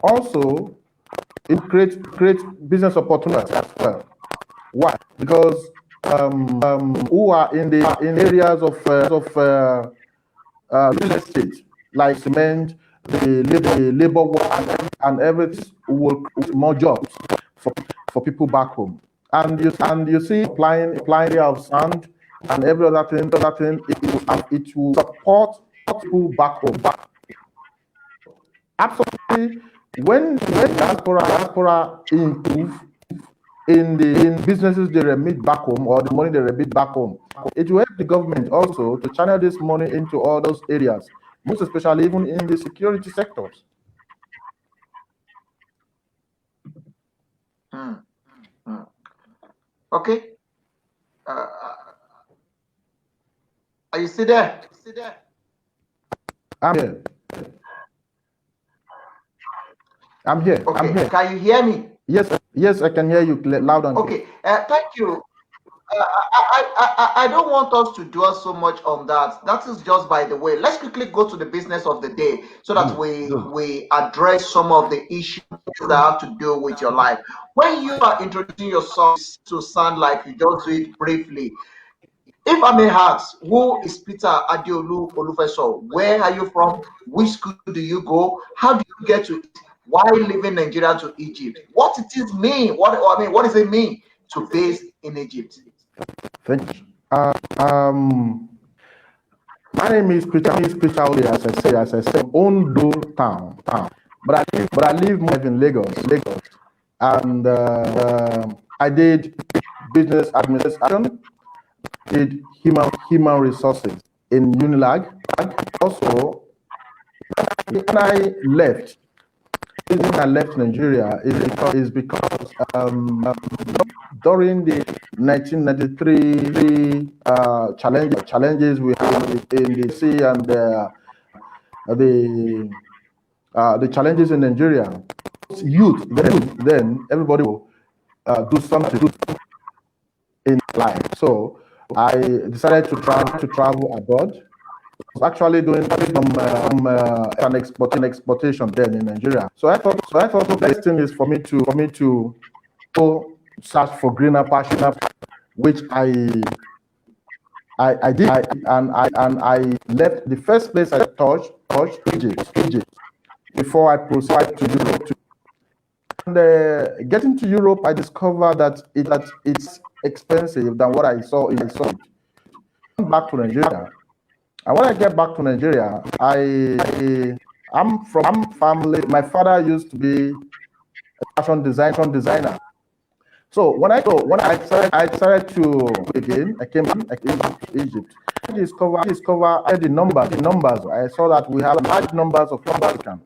also create business opportunities as well. Why? Because who are in areas of real estate, like cement, the labor work, and everything, will create more jobs for people back home. And you see, applying of sand and every other thing, it will support people back home. Absolutely, when diaspora improve in businesses they remit back home, or the money they remit back home, it will help the government also to channel this money into all those areas, most especially even in the security sectors. Okay. Are you still there? I'm here. Okay. I'm here. Can you hear me? Yes, I can hear you loud and clear. Okay. Thank you. I don't want us to dwell so much on that. That is just by the way. Let's quickly go to the business of the day so that we address some of the issues that have to do with your life. When you are introducing yourself to sound like you just do it briefly, if I may ask, who is Peter Adeolu Olufosoye? Where are you from? Which school do you go? How do you get to it? Why leaving Nigeria to Egypt? What it is mean? What does it mean to base in Egypt? Thank you. My name is Peter Ode, as I say, Ondo town. But I live more in Lagos, and I did business administration, did human resources in Unilag. Also, when I left Nigeria is because during the 1993 challenges we had in the sea and the challenges in Nigeria, youth then everybody will do something in life. So I decided to travel abroad. I was actually doing some exportation then in Nigeria. So I thought the best thing is for me to go search for greener pasture, which I did, and I left. The first place I touched Egypt before I proceeded to Europe. And getting to Europe, I discovered that it's expensive than what I saw. Back to Nigeria. And when I get back to Nigeria, I'm from family. My father used to be a fashion designer. So when I started to again, I came to Egypt. I discover the numbers. I saw that we have large numbers of Africans.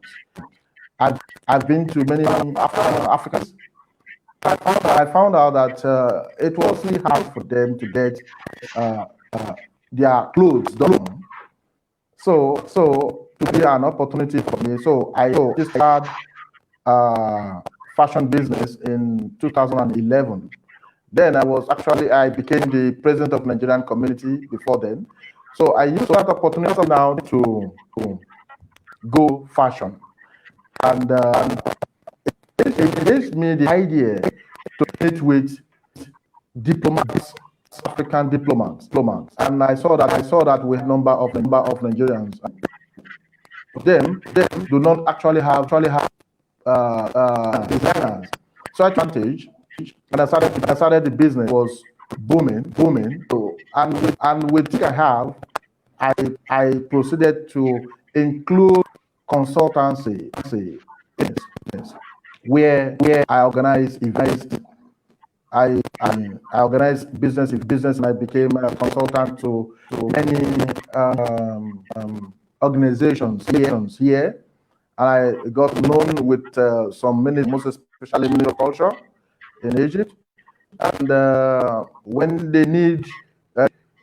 I've been to many Africans. I found out that it was really hard for them to get their clothes done. So to be an opportunity for me. So I just started fashion business in 2011. Then I became the president of Nigerian community before then. So I used that opportunity now to go fashion. And it gives me the idea to meet with diplomats, African diplomats. And I saw that with number of Nigerians. Them do not actually have designers. So advantage, and I started the business was booming. So and with what I have, I proceeded to include consultancy, where I organize events. I organized business, and I became a consultant to many organizations here. And I got known with some ministers, most especially Ministry of Culture in Egypt. And when they need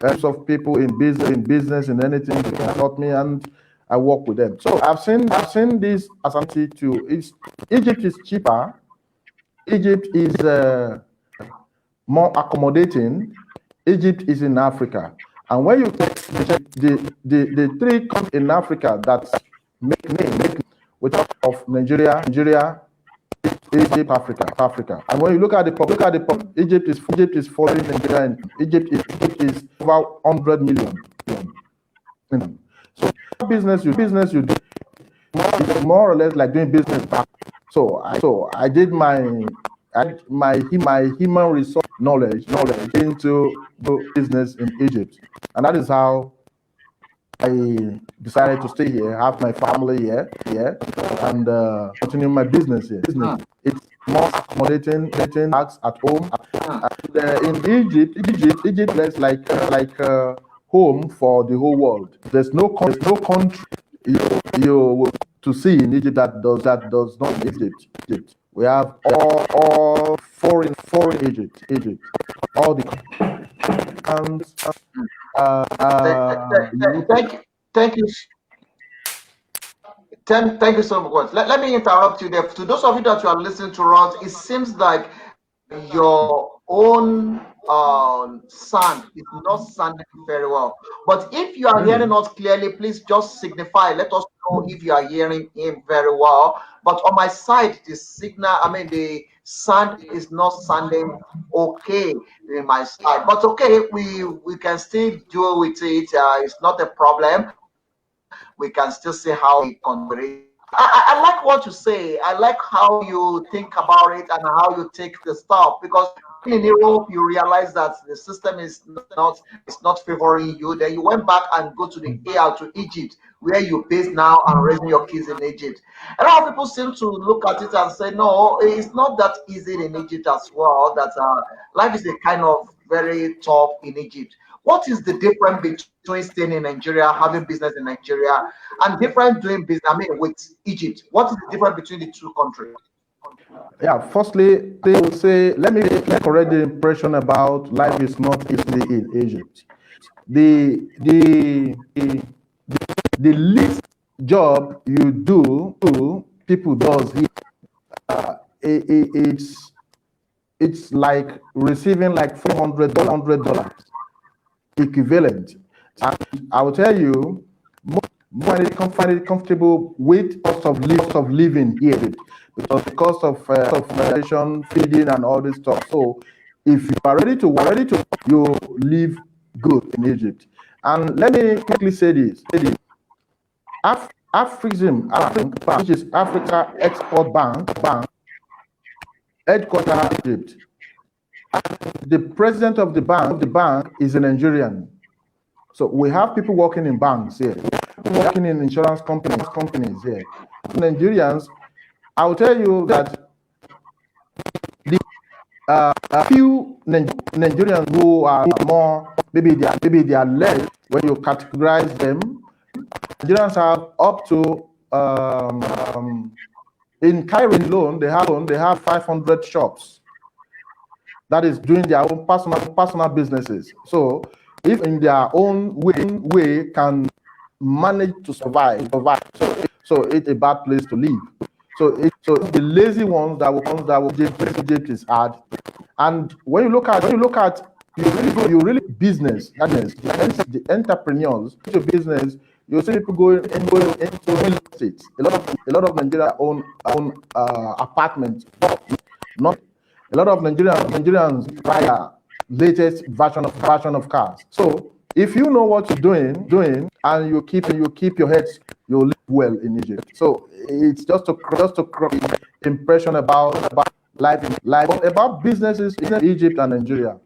types of people in business, in anything, they can help me, and I work with them. So I've seen this as an to Egypt is cheaper. Egypt is more accommodating. Egypt is in Africa, and when you take the three countries in Africa that make which of Nigeria, Egypt, Africa. And when you look at the Egypt is following Nigeria, and Egypt is about 100 million. So business you do is more or less like doing business back. So I did my human resource knowledge into business in Egypt, and that is how I decided to stay here, have my family here, and continue my business here. It's more accommodating tax at home. And, in Egypt is like home for the whole world. There's no country you to see in Egypt that does not Egypt. We have all foreign Egypt, all the and thank you. Thank you so much. Let me interrupt you there. To those of you that you are listening to us, it seems like your own sound is not sounding very well. But if you are hearing us clearly, please just signify. Let us know if you are hearing him very well. But on my side, the signal, the sound is not sounding okay in my side. But okay, we can still deal with it. It's not a problem. We can still see how we convert. I like what you say. I like how you think about it and how you take the stuff, because in Europe you realize that the system is not favoring you. Then you went back and go to the to Egypt, where you base now and raising your kids in Egypt. A lot of people seem to look at it and say, no, it's not that easy in Egypt as well. That life is a kind of very tough in Egypt. What is the difference between staying in Nigeria, having business in Nigeria, and different doing business? With Egypt, what is the difference between the two countries? Yeah, firstly, they will say, let me correct the impression about life is not easy in Egypt. The least job you do, people does here, it's like receiving like $400 equivalent. And I will tell you, more find it comfortable with cost of living here, because the cost of accommodation, feeding, and all this stuff. So if you are ready to you live good in Egypt. And let me quickly say this: Afrizim, which is Africa Export Bank, headquarters Egypt. The president of the bank is a Nigerian. So we have people working in banks here, working in insurance companies here. Nigerians, I will tell you that a few Nigerians who are more, maybe they are less when you categorize them. Nigerians have up to in Cairo alone, they have 500 shops that is doing their own personal businesses. So if in their own way can manage to survive, so it's a bad place to live. So the lazy ones that will Egypt is hard. And when you look at you really business, the entrepreneurs into business, you see people going into real estate. A lot of Nigeria own apartments. Not a lot of Nigerians buy a latest version of cars. So if you know what you're doing, and you keep your heads, you'll live well in Egypt. So it's just to create impression about life about businesses in Egypt and Nigeria.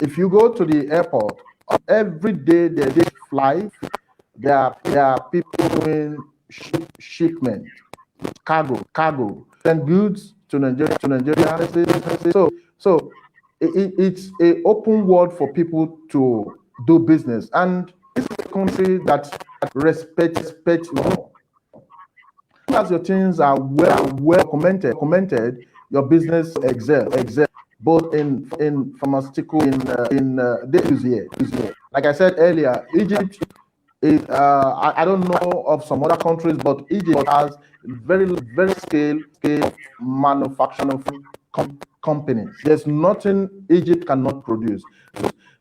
If you go to the airport, every day they fly. There are people doing shipment, cargo, and goods to Nigeria. So it's an open world for people to do business, and this is a country that respects law. As your things are well commented, your business excel both in pharmaceutical in this year. Like I said earlier, Egypt is I don't know of some other countries, but Egypt has very scale manufacturing companies. There's nothing Egypt cannot produce.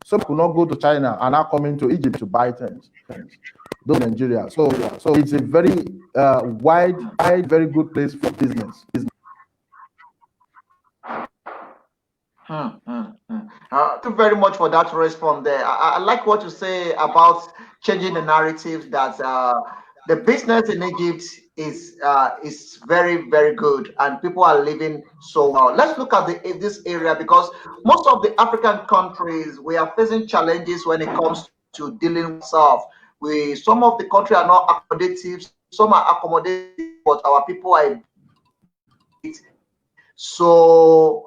Some could not go to China and are coming to Egypt to buy things. Those Nigeria. So it's a very wide, very good place for business. Thank you very much for that response there. I like what you say about changing the narrative that the business in Egypt is very, very good and people are living so well. Let's look at this area, because most of the African countries, we are facing challenges when it comes to dealing with South. Some of the countries are not accommodative, some are accommodative, but our people are so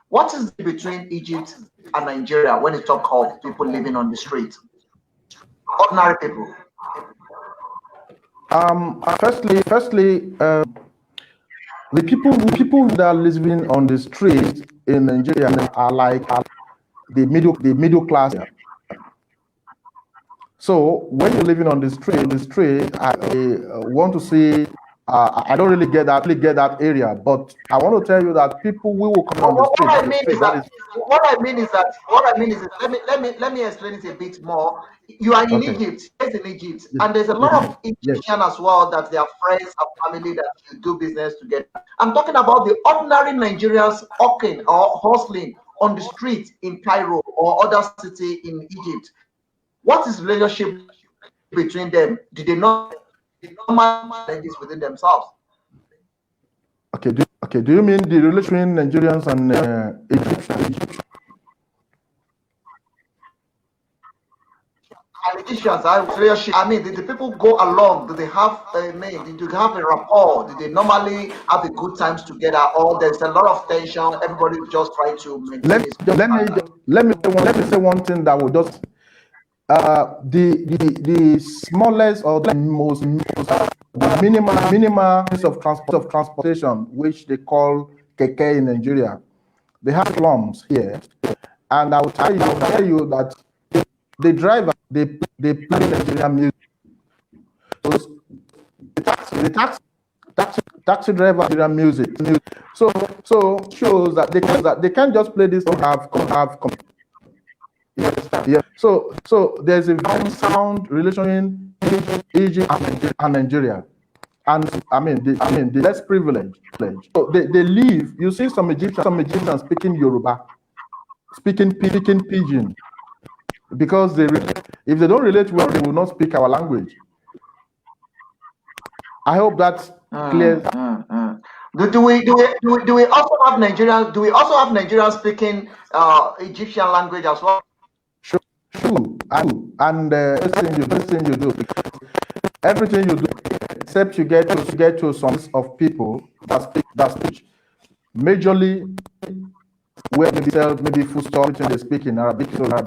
what is between Egypt and Nigeria when you talk of people living on the street, ordinary people? Firstly, the people that are living on the street in Nigeria are like the middle class. So when you're living on the street, I want to say I don't really get that area, but I want to tell you that people will come on the street. What I mean is let me explain it a bit more. You are in Egypt, yes, in Egypt, and there's a lot of Egyptians as well that they are friends and family that you do business together. I'm talking about the ordinary Nigerians hawking or hustling on the street in Cairo or other city in Egypt. What is the relationship between them? Do they not manage this within themselves? Okay. Do you mean the relation between Nigerians and Egyptians? Egyptians, I mean, did the people go along? Do they have did you have a rapport? Did they normally have a good times together, or there's a lot of tension? Everybody just trying to maintain. Let me say one thing that will just the smallest or the most minimal piece of transportation, which they call keke in Nigeria. They have slums here, and I will tell you that the driver they play Nigerian music. So the taxi driver Nigerian music. So shows that they can't just play this to have. Yeah. So there's a very sound relation in Egypt and Nigeria, and I mean the less privileged. So they live. You see some Egyptians speaking Yoruba, speaking Pidgin, because if they don't relate well, they will not speak our language. I hope that's clear. Do we also have Nigerians? Do we also have Nigerians speaking Egyptian language as well? Sure. And everything you do, except you get to some of people that speak. majorly where maybe sell maybe food store, they speak in Arabic, so learn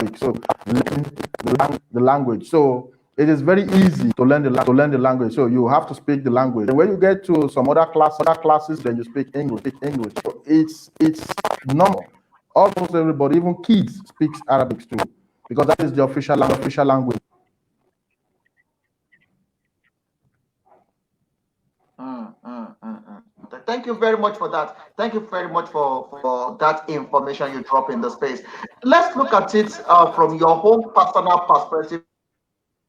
the language. So it is very easy to learn the language. So you have to speak the language. And when you get to some other classes, then you speak English. So it's normal. Almost everybody, even kids, speaks Arabic too, because that is the official language. Thank you very much for that. Thank you very much for that information you drop in the space. Let's look at it from your own personal perspective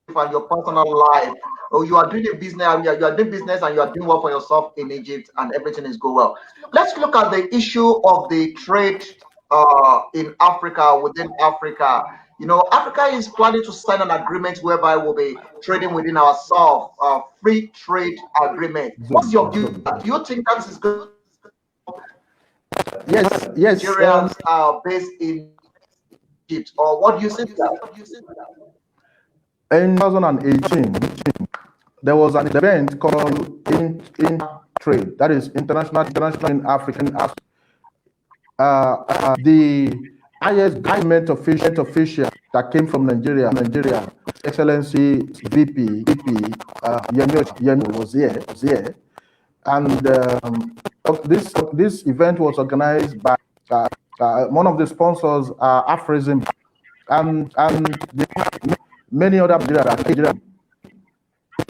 and your personal life. Oh, you are doing a business, you are doing business, and you are doing well for yourself in Egypt, and everything is going well. Let's look at the issue of the trade in Africa, within Africa. You know, Africa is planning to sign an agreement whereby we'll be trading within ourselves, free trade agreement. What's your view? Do you think that is good? Yes. Nigerians are based in Egypt, or what do you think? In 2018, there was an event called in Trade, that is international in African. The highest government official that came from Nigeria, Excellency VP Yemi was here, and this event was organized by one of the sponsors, Afrism, and many other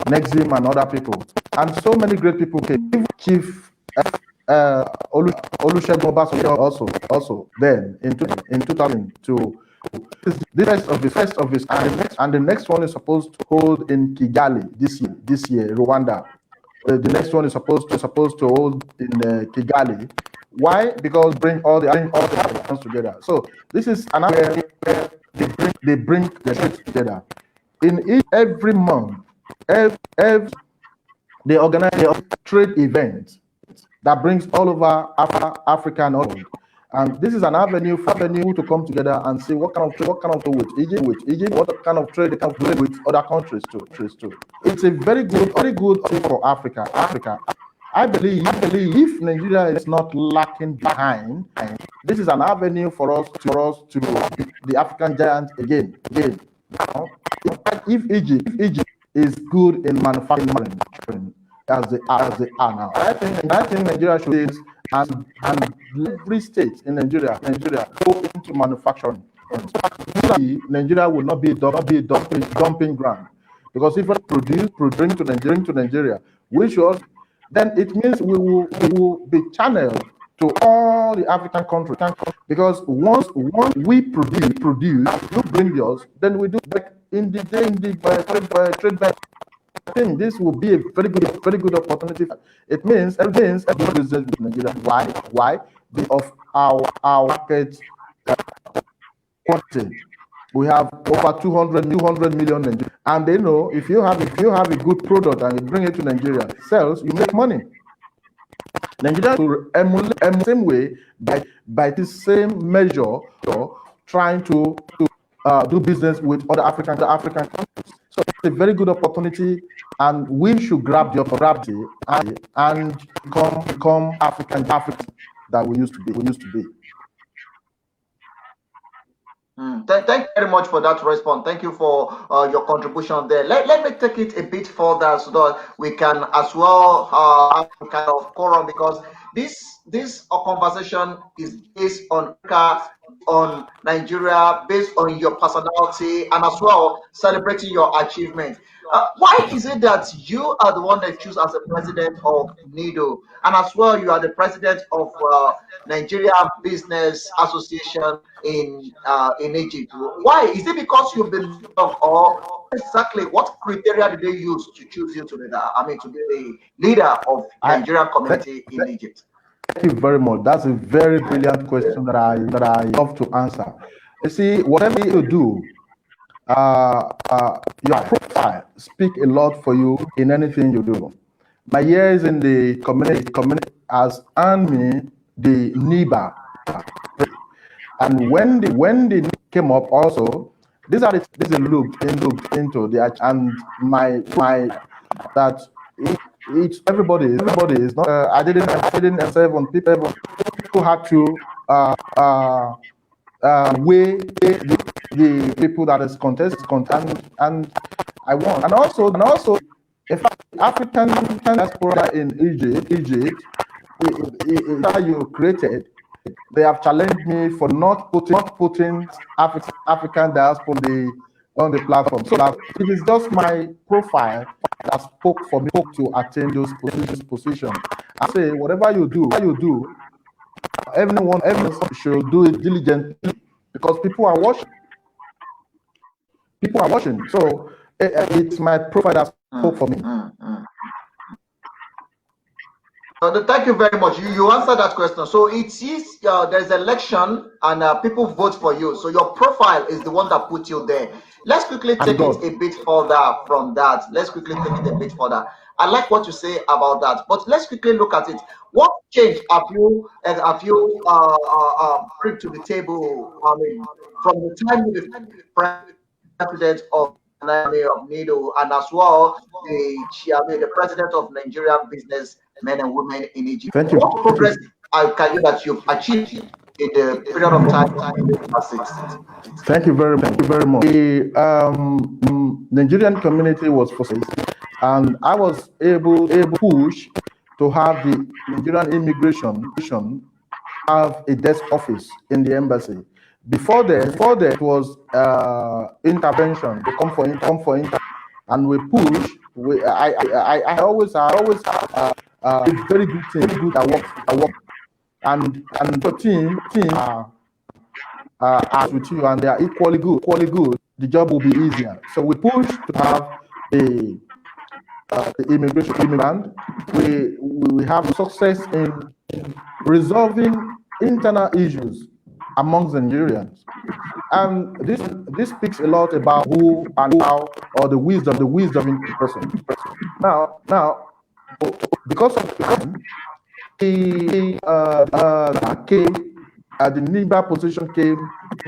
Nexim and other people, and so many great people came. Chief Olusegun Obasanjo also then in 2002. This first of his and the next one is supposed to hold in Kigali this year, Rwanda. The next one is supposed to hold in Kigali. Why? Because bring all the hands together. So this is another where they bring the trade together. In every month, they organize a trade event that brings all over Africa and all. And this is an avenue to come together and see what kind of trade with Egypt, what kind of trade they can play with other countries too. It's a very good thing for Africa. I believe if Nigeria is not lacking behind, this is an avenue for us to beat the African giant again. If Egypt is good in manufacturing as they are now, I think Nigeria should and every state in Nigeria go into manufacturing. Nigeria will not be a dumping ground, because if we bring to Nigeria, we should, then it means we will be channeled to all the African countries, because once we produce, you bring yours, then we do back in the trade bank. I think this will be a very good opportunity. It means business with Nigeria. Why? Because of our market quantity. We have over 200 million Nigerians, and they know if you have a good product and you bring it to Nigeria, sells, you make money. Nigeria will emulate the same way by the same measure, trying to do business with other African countries. So it's a very good opportunity, and we should grab the opportunity and become African that we used to be. Thank you very much for that response. Thank you for your contribution there. Let me take it a bit further so that we can as well have kind of quorum, because this conversation is based on Nigeria, based on your personality, and as well celebrating your achievement. Why is it that you are the one that choose as the president of NIDO, and as well you are the president of Nigeria Business Association in Egypt? Why? Is it because you've been young, or exactly what criteria did they use to choose you to be the leader of Nigerian community in Egypt? Thank you very much. That's a very brilliant question that I love to answer. You see, whatever you do, your profile speak a lot for you in anything you do. My years in the community has earned me the NIBA, and when the came up also, these are looked into the, and my that it's everybody is not. I didn't serve on people. people had to weigh the people that is contest, and I won. And also, in fact, African diaspora in Egypt, that you created, they have challenged me for not putting African diaspora on the platform. So it is just my profile that spoke for me to attain those positions. I say, whatever you do, everyone should do it diligently, because people are watching. So it's my profile that spoke for me. Thank you very much. You answered that question. So it is there's election and people vote for you. So your profile is the one that put you there. Let's quickly take it a bit further from that. I like what you say about that, but let's quickly look at it. What change have you bring to the table? I mean, from the time you became president of NIDO, and as well the president of Nigeria Business Men and Women in Egypt. Thank you. What progress that you've achieved in the period of time that Thank you very much. The Nigerian community was forced, and I was able push to have the Nigerian immigration have a desk office in the embassy. Before that was intervention. They come for and we push. I always it's very good team. I work, and the team are with you, and they are equally good. The job will be easier. So we push to have the immigration immigrant. We have success in resolving internal issues amongst Nigerians, and this speaks a lot about who and how, or the wisdom in the person. Now, because of time, the NIBA position came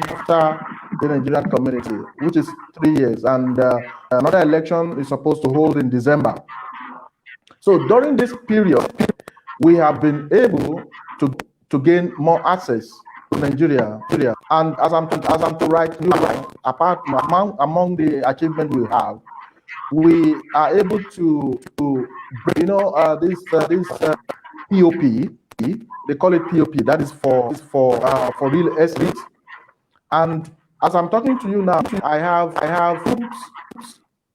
after the Nigerian community, which is 3 years, and another election is supposed to hold in December. So during this period, we have been able to gain more access to Nigeria. And as I'm to write, apart among the achievements we have, we are able to this POP. They call it POP. That is for real estate. And as I'm talking to you now, I have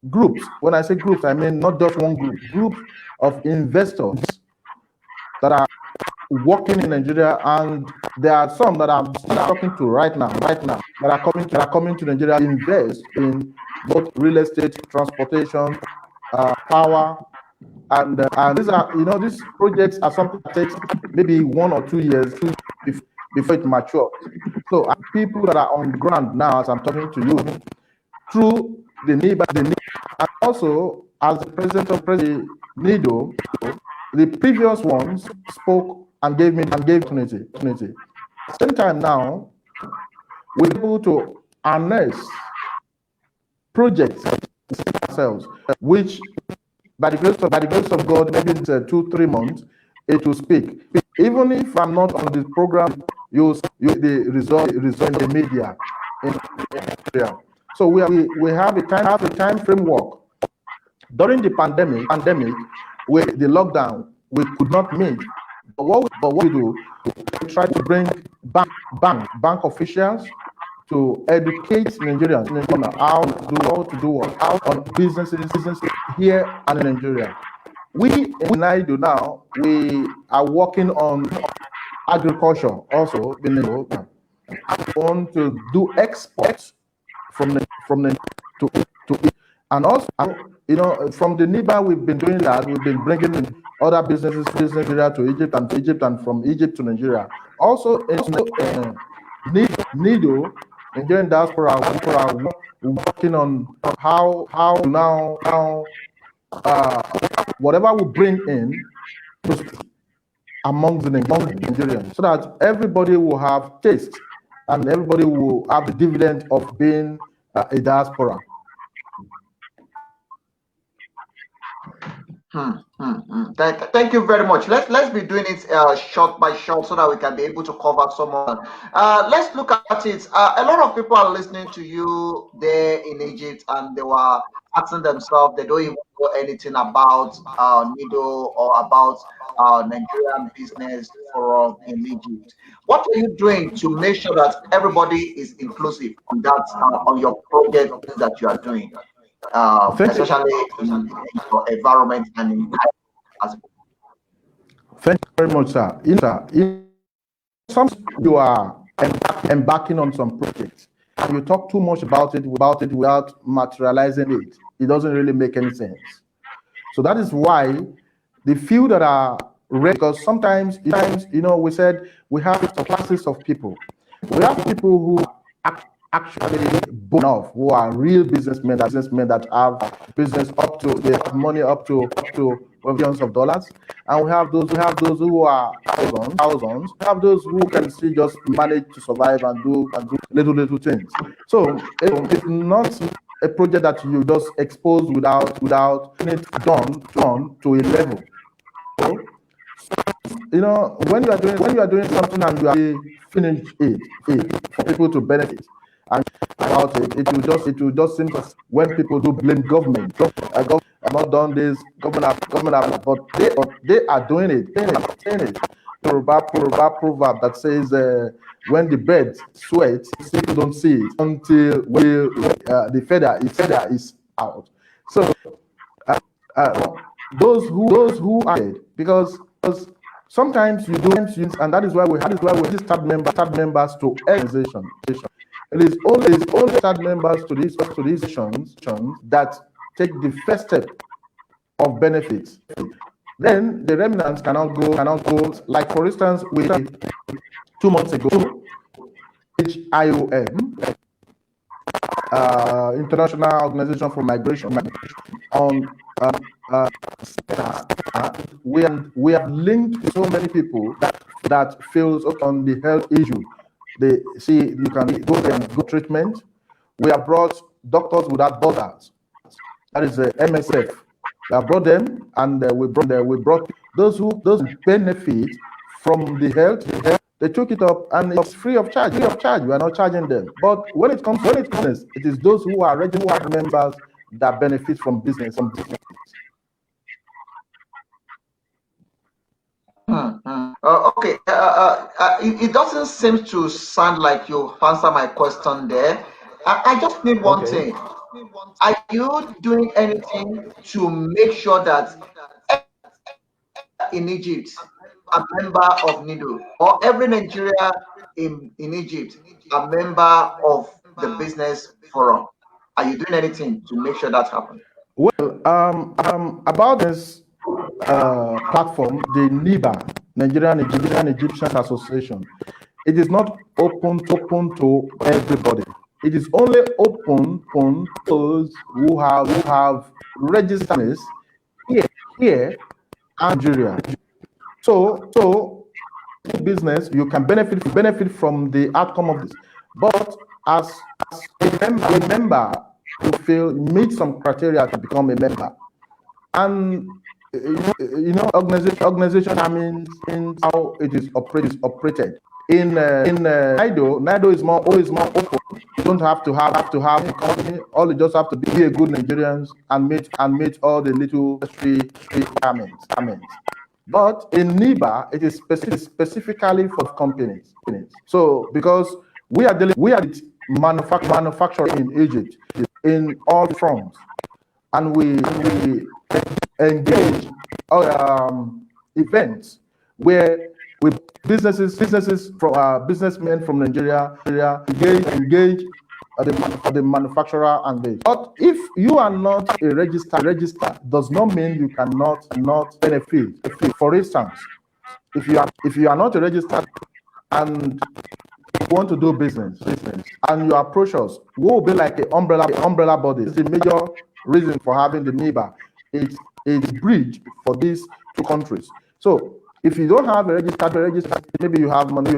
groups. When I say groups, I mean not just one group. Groups of investors that are working in Nigeria, and there are some that I'm talking to right now that are coming to Nigeria, invest in both real estate, transportation, power, and these are these projects are something that takes maybe 1 or 2 years before it matures. So people that are on ground now, as I'm talking to you, through the NIBA, and also as the president of NIDO, the previous ones spoke and gave opportunity. At the same time now, we're able to harness projects ourselves, which by the grace of God, maybe in 2-3 months, it will speak. Even if I'm not on the program, you the result in the media. So we have a time framework. During the pandemic, with the lockdown, we could not meet. But what we do, we try to bring bank officials to educate Nigerians on how to do what, on businesses here and in Nigeria. We in NIDO now, we are working on agriculture also. We want to do exports from the to and also from the NIBA we've been doing that. We've been bringing in other business Nigeria to Egypt and from Egypt to Nigeria. Also in NIDO, Nigerian diaspora working on how now whatever we bring in among the Nigerians, so that everybody will have taste and everybody will have the dividend of being a diaspora. Thank you very much. Let's be doing it short by short so that we can be able to cover some more. Let's look at it. A lot of people are listening to you there in Egypt, and they were asking themselves, they don't even know anything about Nido or about Nigerian business forum in Egypt. What are you doing to make sure that everybody is inclusive on that on your project that you are doing? Thank you. Especially in your environment and in as Thank you very much, sir. Some you are embarking on some projects and you talk too much about it without materializing it. It doesn't really make any sense. So that is why the few that are ready, because sometimes, we said we have classes of people. We have people who are actually born off, who are real businessmen that have business up to, they have money up to millions of dollars, and we have those who are thousands. We have those who can still just manage to survive and do little things. So it's not a project that you just expose without it done to a level. So, when you are doing something and you are finish it for people to benefit and about it, it will just seem when people do blame government. Government have not done this, government have, but they are doing it. Saying it. Yoruba proverb that says, when the bird sweats, people don't see it until the feather is out. So those who are it, because sometimes you do, and that is why we start members to organization. It is only start members to these organizations that take the first step of benefits. Then the remnants cannot go. Like for instance, we 2 months ago, HIOM, International Organization for Migration, on we have linked so many people that fails on the health issue. They see you can go there and go treatment. We have brought Doctors Without Borders. That is the MSF. We have brought them, and we brought those who benefit from the health. They took it up, and it's free of charge. We are not charging them. But when it comes, it is those who are regular members that benefit from business. Okay. It doesn't seem to sound like you answer my question there. I just need one thing. Are you doing anything to make sure that in Egypt a member of NIDO or every Nigeria in Egypt a member of the business forum? Are you doing anything to make sure that happens? Well, about this platform, the NIBA, Nigerian Egyptians Association, it is not open to everybody. It is only open to those who have registered here in Nigeria. So business, you can benefit from the outcome of this. But as a member, you meet some criteria to become a member. And organization, I mean, in how it is operated. In NIDO is more open. You don't have to have a company. All you just have to be a good Nigerians and meet all the little requirements. But in NIBA, it is specifically for companies. So because we are with manufacturing in Egypt in all fronts, and we engage events where businesses from businessmen from Nigeria engage the manufacturer and the. But if you are not a registered, does not mean you cannot benefit. For instance, if you are not a registered and you want to do business and you approach us, we will be like an umbrella body. It's the major reason for having the NIBA. It's a bridge for these two countries. So if you don't have a registered, maybe you have money,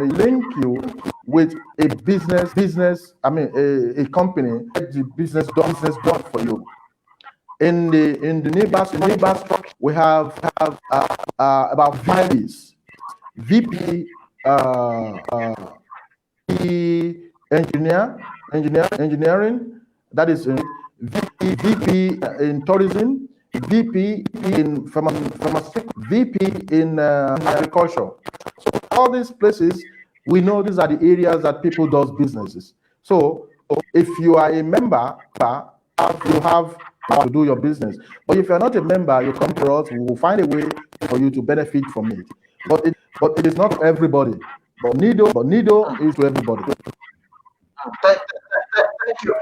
link you with a business, I mean a company, get the business done for you. In the neighbors, we have about VP engineering, that is VP in tourism, VP in pharmaceutical, VP in agriculture. So all these places, we know these are the areas that people does businesses. So if you are a member, you have to do your business. But if you're not a member, you come to us, we will find a way for you to benefit from it. But it is not everybody. But NIDO is to everybody. Thank you.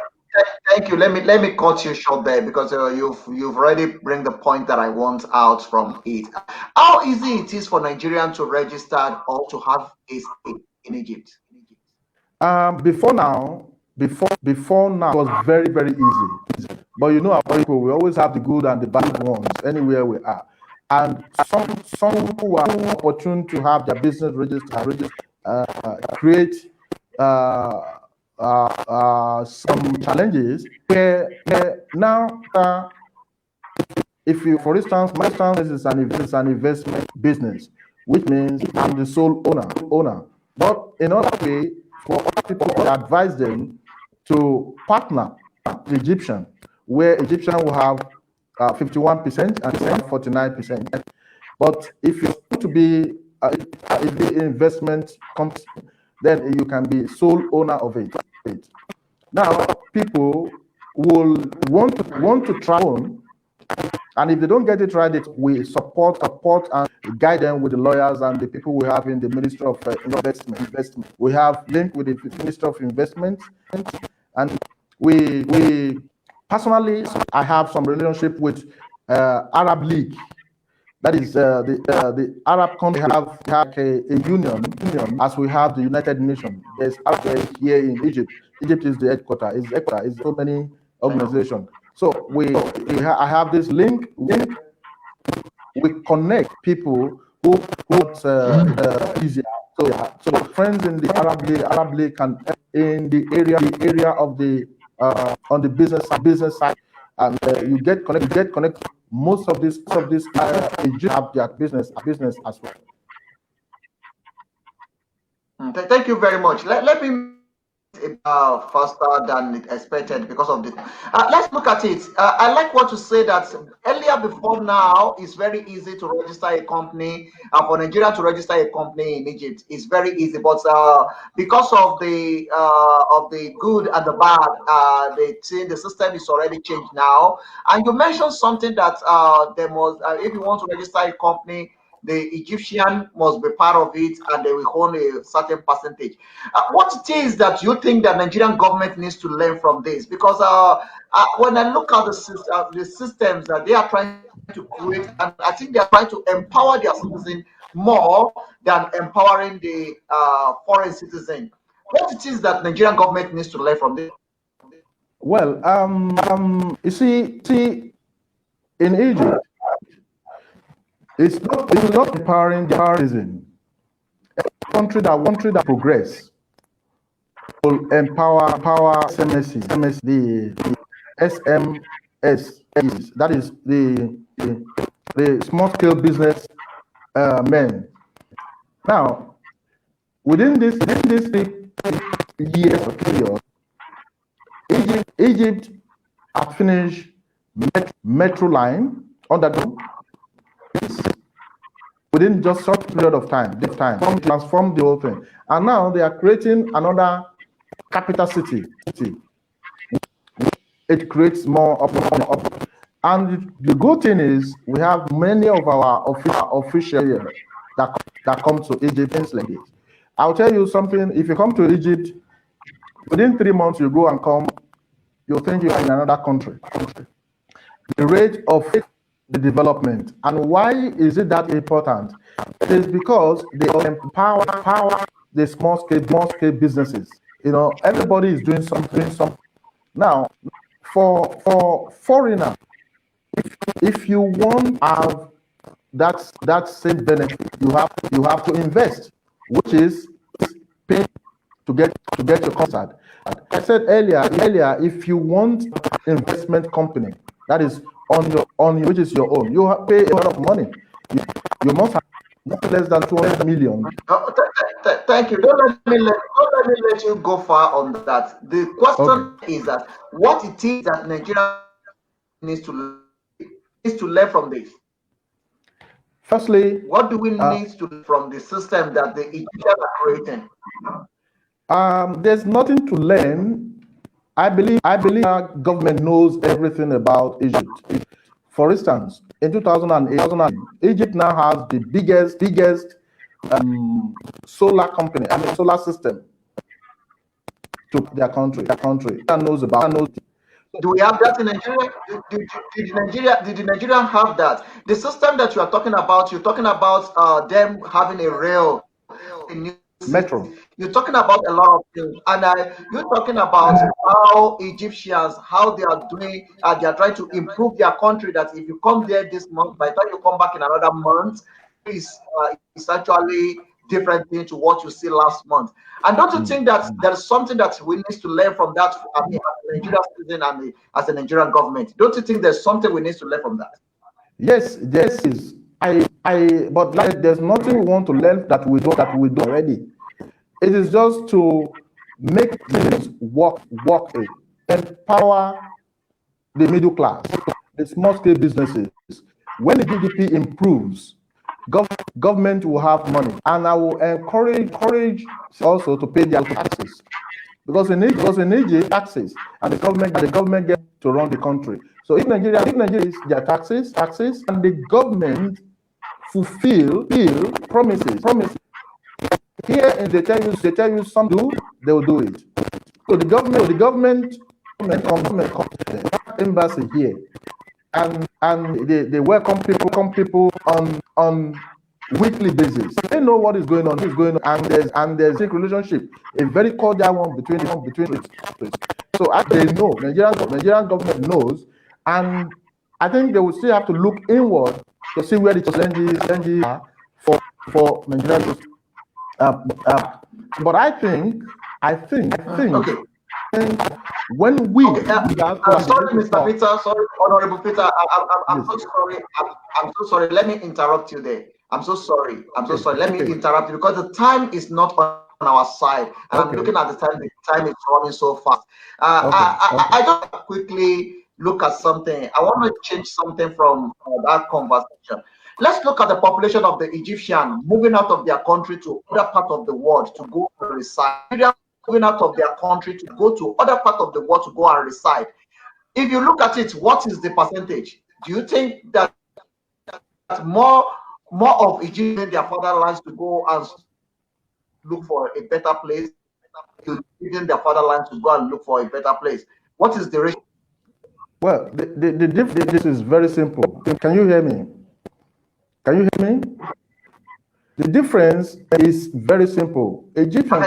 Thank you. Let me cut you short there, because you've already bring the point that I want out from it. How easy it is for Nigerians to register or to have a stake in Egypt? Before now, it was very, very easy. But you know, our people, we always have the good and the bad ones anywhere we are. And some who are opportune to have their business registered, create some challenges where now, if you, for instance, my instance is an investment business, which means I'm the sole owner. But in other way, for other people, I advise them to partner with Egyptian, where Egyptian will have 51% and 49%. But if you want to be if the investment comes, then you can be sole owner of it. Now, people will want to try on, and if they don't get it right, we support and guide them with the lawyers and the people we have in the Ministry of Investment. We have linked with the Ministry of Investment, and we personally, I have some relationship with Arab League. That is the Arab country have a union as we have the United Nations. There's Arab here in Egypt. Egypt is the headquarters. It's so many organizations. So I have this link. We connect people who easier. So friends in the Arab League can in the area of the on the business side, and you get connect. Most of this Egypt have their business as well. Thank you very much. Let me faster than expected because of this. Let's look at it. I like what you say that earlier before now, it's very easy to register a company. For Nigeria to register a company in Egypt is very easy, but because of the good and the bad, the system is already changed now. And you mentioned something that there was if you want to register a company, the Egyptian must be part of it, and they will own a certain percentage. What it is that you think that Nigerian government needs to learn from this? Because when I look at the systems that they are trying to create, and I think they are trying to empower their citizens more than empowering the foreign citizen. What it is that Nigerian government needs to learn from this? Well, you see, in Egypt, it's not empowering the citizen. A country that progress will empower SMSC, the SMS, that is the small scale business men. Now, within this 3 years of period, Egypt has finished metro line on that within just short period of time. Transform the whole thing, and now they are creating another capital city. It creates more opportunity. And the good thing is we have many of our officials here that come to Egypt, things like this. I'll tell you something. If you come to Egypt, within 3 months you go and come, you'll think you're in another country. The rate of the development. And why is it that important? It is because they empower the small scale businesses. You know, everybody is doing something. Now, for foreigner, if you want to have that same benefit, you have to invest, which is pay to get your concert. I said earlier, if you want investment company, that is which is your own, you pay a lot of money. You must have not less than 200 million. Thank you. Don't let me let you go far on that. The question is that what it is that Nigeria needs to learn from this. Firstly, what do we need to learn from the system that the Egyptians are creating? There's nothing to learn. I believe our government knows everything about Egypt. For instance, in 2008, Egypt now has the biggest solar company, solar system to their country. That knows about. Do we have that in Nigeria? Did Nigeria have that? The system that you are talking about, you're talking about them having a rail, a new metro. You're talking about a lot of things, and you're talking about how Egyptians, how they are doing, they are trying to improve their country. That if you come there this month, by the time you come back in another month, it's actually different thing to what you see last month. And don't you think that there's something that we need to learn from that? I mean, as a Nigerian citizen and as a Nigerian government, don't you think there's something we need to learn from that? Yes, there is. But like, there's nothing we want to learn that we do already. It is just to make things work, empower the middle class, the small scale businesses. When the GDP improves, government will have money, and I will encourage also to pay their taxes, because in Egypt taxes, and the government gets to run the country. So if Nigeria is their taxes, and the government fulfill promises. Here, and they tell you some do, they will do it. So the government embassy here, and they welcome people on weekly basis. They know what is going on, and there's a relationship, a very cordial one between it. So they know, Nigerian government knows, and I think they will still have to look inward to see where the challenges are for Nigeria. But I think Okay. when we sorry, Mr. Peter, sorry, Honorable Peter, I'm so sorry. I'm so sorry. Let me interrupt you there. I'm so sorry. Let me interrupt you because the time is not on our side, and I'm looking at the time. The time is running so fast. I just quickly look at something. I want to change something from that conversation. Let's look at the population of the Egyptian moving out of their country to other part of the world to go and reside. Moving out of their country to go to other part of the world to go and reside. If you look at it, what is the percentage? Do you think that more of Egyptians their fatherlands to go and look for a better place, to leaving their fatherlands to go and look for a better place? What is the ratio? Well, this is very simple. Can you hear me? The difference is very simple. Egyptian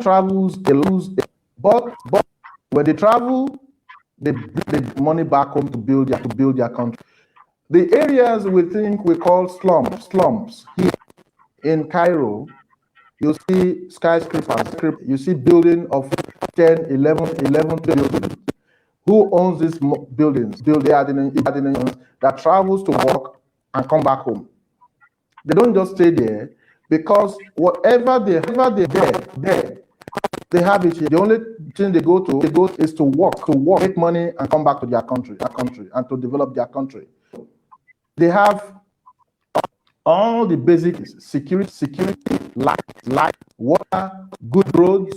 travels, they lose, but when they travel, they bring the money back home to build their country. The areas we call slums here in Cairo, you see skyscrapers, you see building of 10, 11 buildings. Who owns these buildings? They are the that travels to work and come back home. They don't just stay there, because whatever they have it here. The only thing they go is to work, make money, and come back to their country, and to develop their country. They have all the basics: security, light, water, good roads,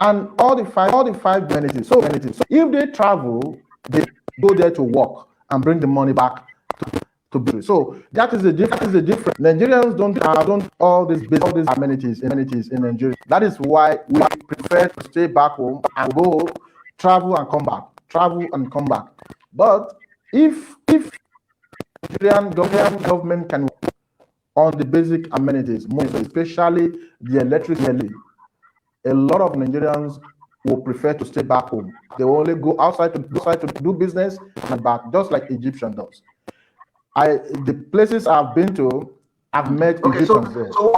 and all the five benefits. So if they travel, they go there to work and bring the money back to build. So that is the difference. Nigerians don't have all these amenities in Nigeria. That is why we prefer to stay back home and go travel and come back. But if Nigerian government can work on the basic amenities, most especially the electricity, a lot of Nigerians will prefer to stay back home. They will only go outside to do business and back, just like Egyptian does. The places I've been to, I've met Egyptians there. So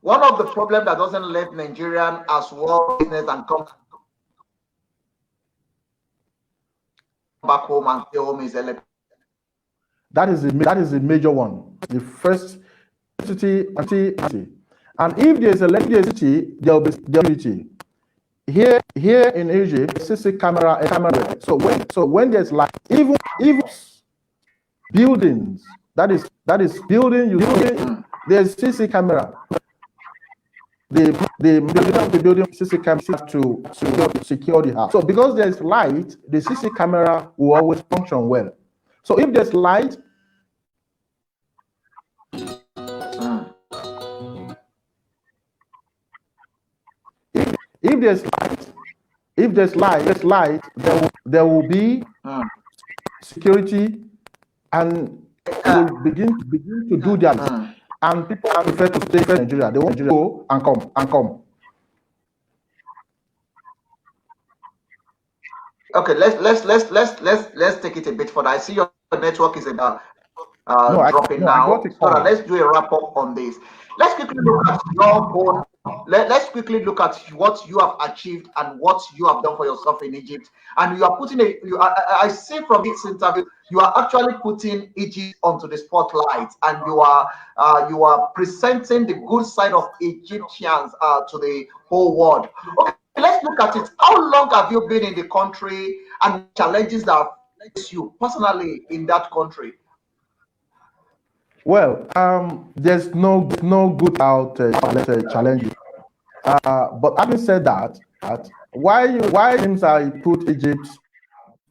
one of the problem that doesn't let Nigerian as well business and come back home and stay home is electricity. That is the major one. The first electricity. And if there's electricity, there will be security. Here in Egypt, CC camera. So when there's light, even buildings, that is building, there's CC camera. The building CC camera to secure the house. So because there's light, the CC camera will always function well. So if there's light, if there's light, there will be security, and will begin to do that. And people prefer to stay in Nigeria. They want to go and come. Okay, let's take it a bit further. I see your network is about dropping now. So let's do a wrap up on this. Let's quickly look at your own. Let's quickly look at what you have achieved and what you have done for yourself in Egypt. And you are putting I see from this interview, you are actually putting Egypt onto the spotlight, and you are presenting the good side of Egyptians to the whole world. Okay, let's look at it. How long have you been in the country, and challenges that face you personally in that country? Well, there's no good out challenges. But having said that, why since I put Egypt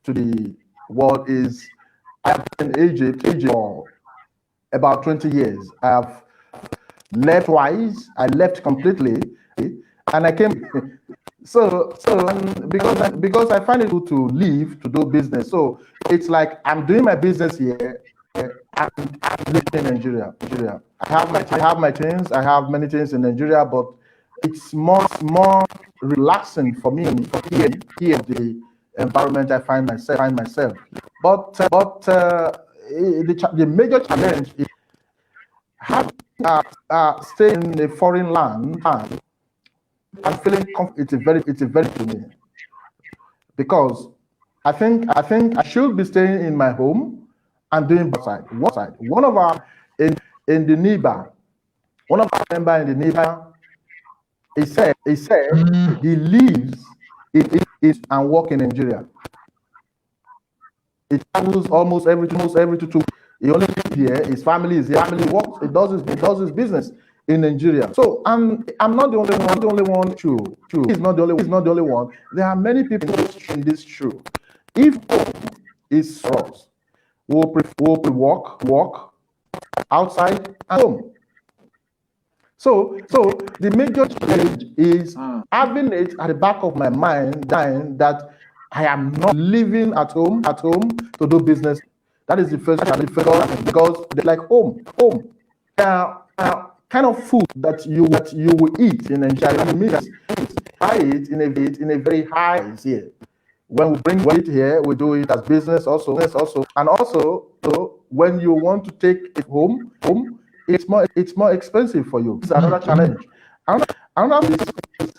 to the world is I've been in Egypt for about 20 years. I've left twice. I left completely, and I came. So because I find it good to leave to do business. So it's like I'm doing my business here. I'm living in Nigeria. I have my things. I have many things in Nigeria, but it's more relaxing for me here the environment I find myself. But the major challenge is staying in a foreign land. I'm feeling it's a very to me, because I think I should be staying in my home and doing both sides. One of our in the NIBA, one of our members in the NIBA, he said he lives and work in Nigeria. It travels almost every 2 weeks. He only lives here. His family is here. Family works. He does his business in Nigeria. So I'm not the only one. I'm the only one. True. He's not the only one. There are many people in this true. If it's us, we'll walk outside and home. So the major challenge is having it at the back of my mind that I am not living at home to do business. That is the first challenge, because they're like home. Kind of food that you will eat in Nigeria. It means buy it in a very high here. When we bring it here, we do it as business also, and also when you want to take it home, it's more expensive for you. It's another challenge. Another is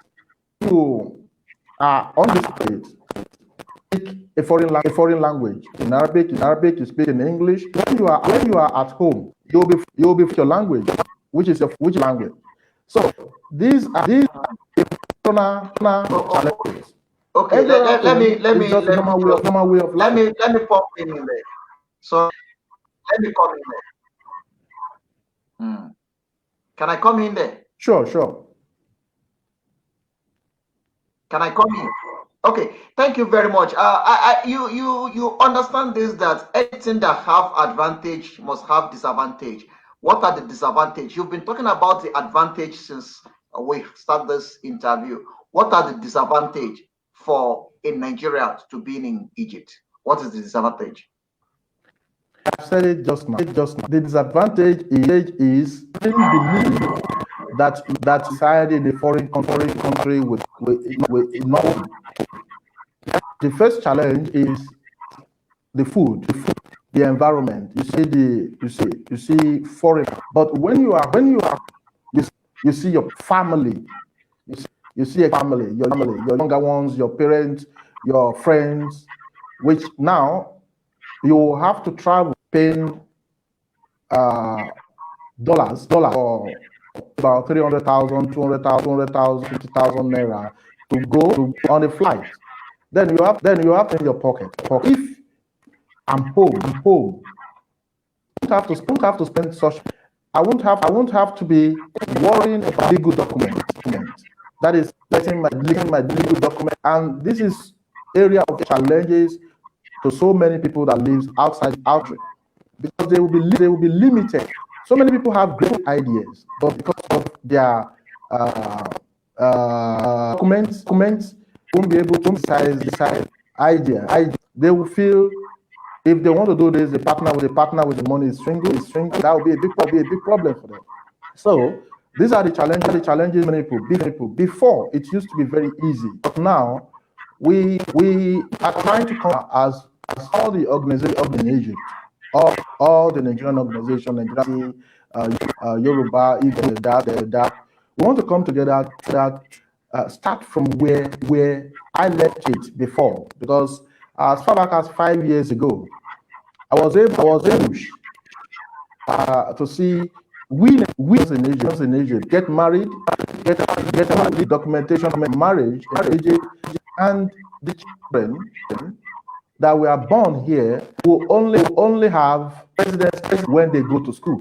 to understand speak a foreign language. In Arabic, you speak in English. When you are at home, you'll be with your language, which language. So these are challenges. Okay, let me pop in there. So let me come in there. Can I come in there? Sure. Can I come in? Okay, thank you very much. You understand this, that anything that have advantage must have disadvantage. What are the disadvantages? You've been talking about the advantage since we start this interview. What are the disadvantages for in Nigeria to being in Egypt? What is the disadvantage? I said it just now. The disadvantage is believe that society in a foreign country with nothing. The first challenge is the food, the environment. You see foreign, but when you are you see your family. You see a family, your younger ones, your parents, your friends. which now you have to travel paying dollars for about 300,000, 200,000, 50,000 naira to go on a flight. Then you have in your pocket. If I'm home, I don't have to spend such. I won't have to be worrying about legal documents. That is getting my legal document, and this is area of challenges to so many people that live outside because they will be limited. So many people have great ideas, but because of their documents won't be able to decide idea. They will feel if they want to do this, the partner with the money is shrinking. That will be a big problem for them. So these are the challenges many people. Before it used to be very easy, but now we are trying to come as all the organizations in Egypt, all the Nigerian organizations, Yoruba, even that we want to come together that start from where I left it before, because as far back as 5 years ago, I was able to see we in Egypt get married, get documentation of marriage in Egypt, and the children that were born here will only have residence when they go to school.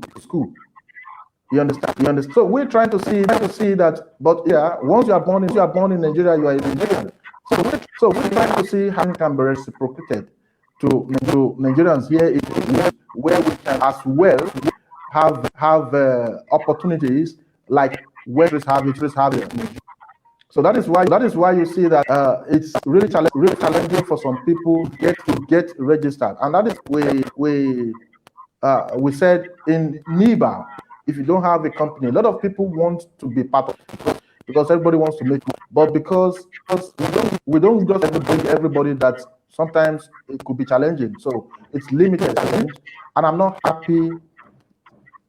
You understand? So we're trying to see that, but yeah, once you are born in Nigeria, you are a Nigerian. So we're trying to see how it can be reciprocated to Nigerians here, where we can as well have opportunities like where we have it. So that is why you see that it's really challenging for some people to get registered, and that is we said in NIBA, if you don't have a company, a lot of people want to be part of it because everybody wants to make money, but because we don't just bring everybody, that sometimes it could be challenging. So it's limited, and I'm not happy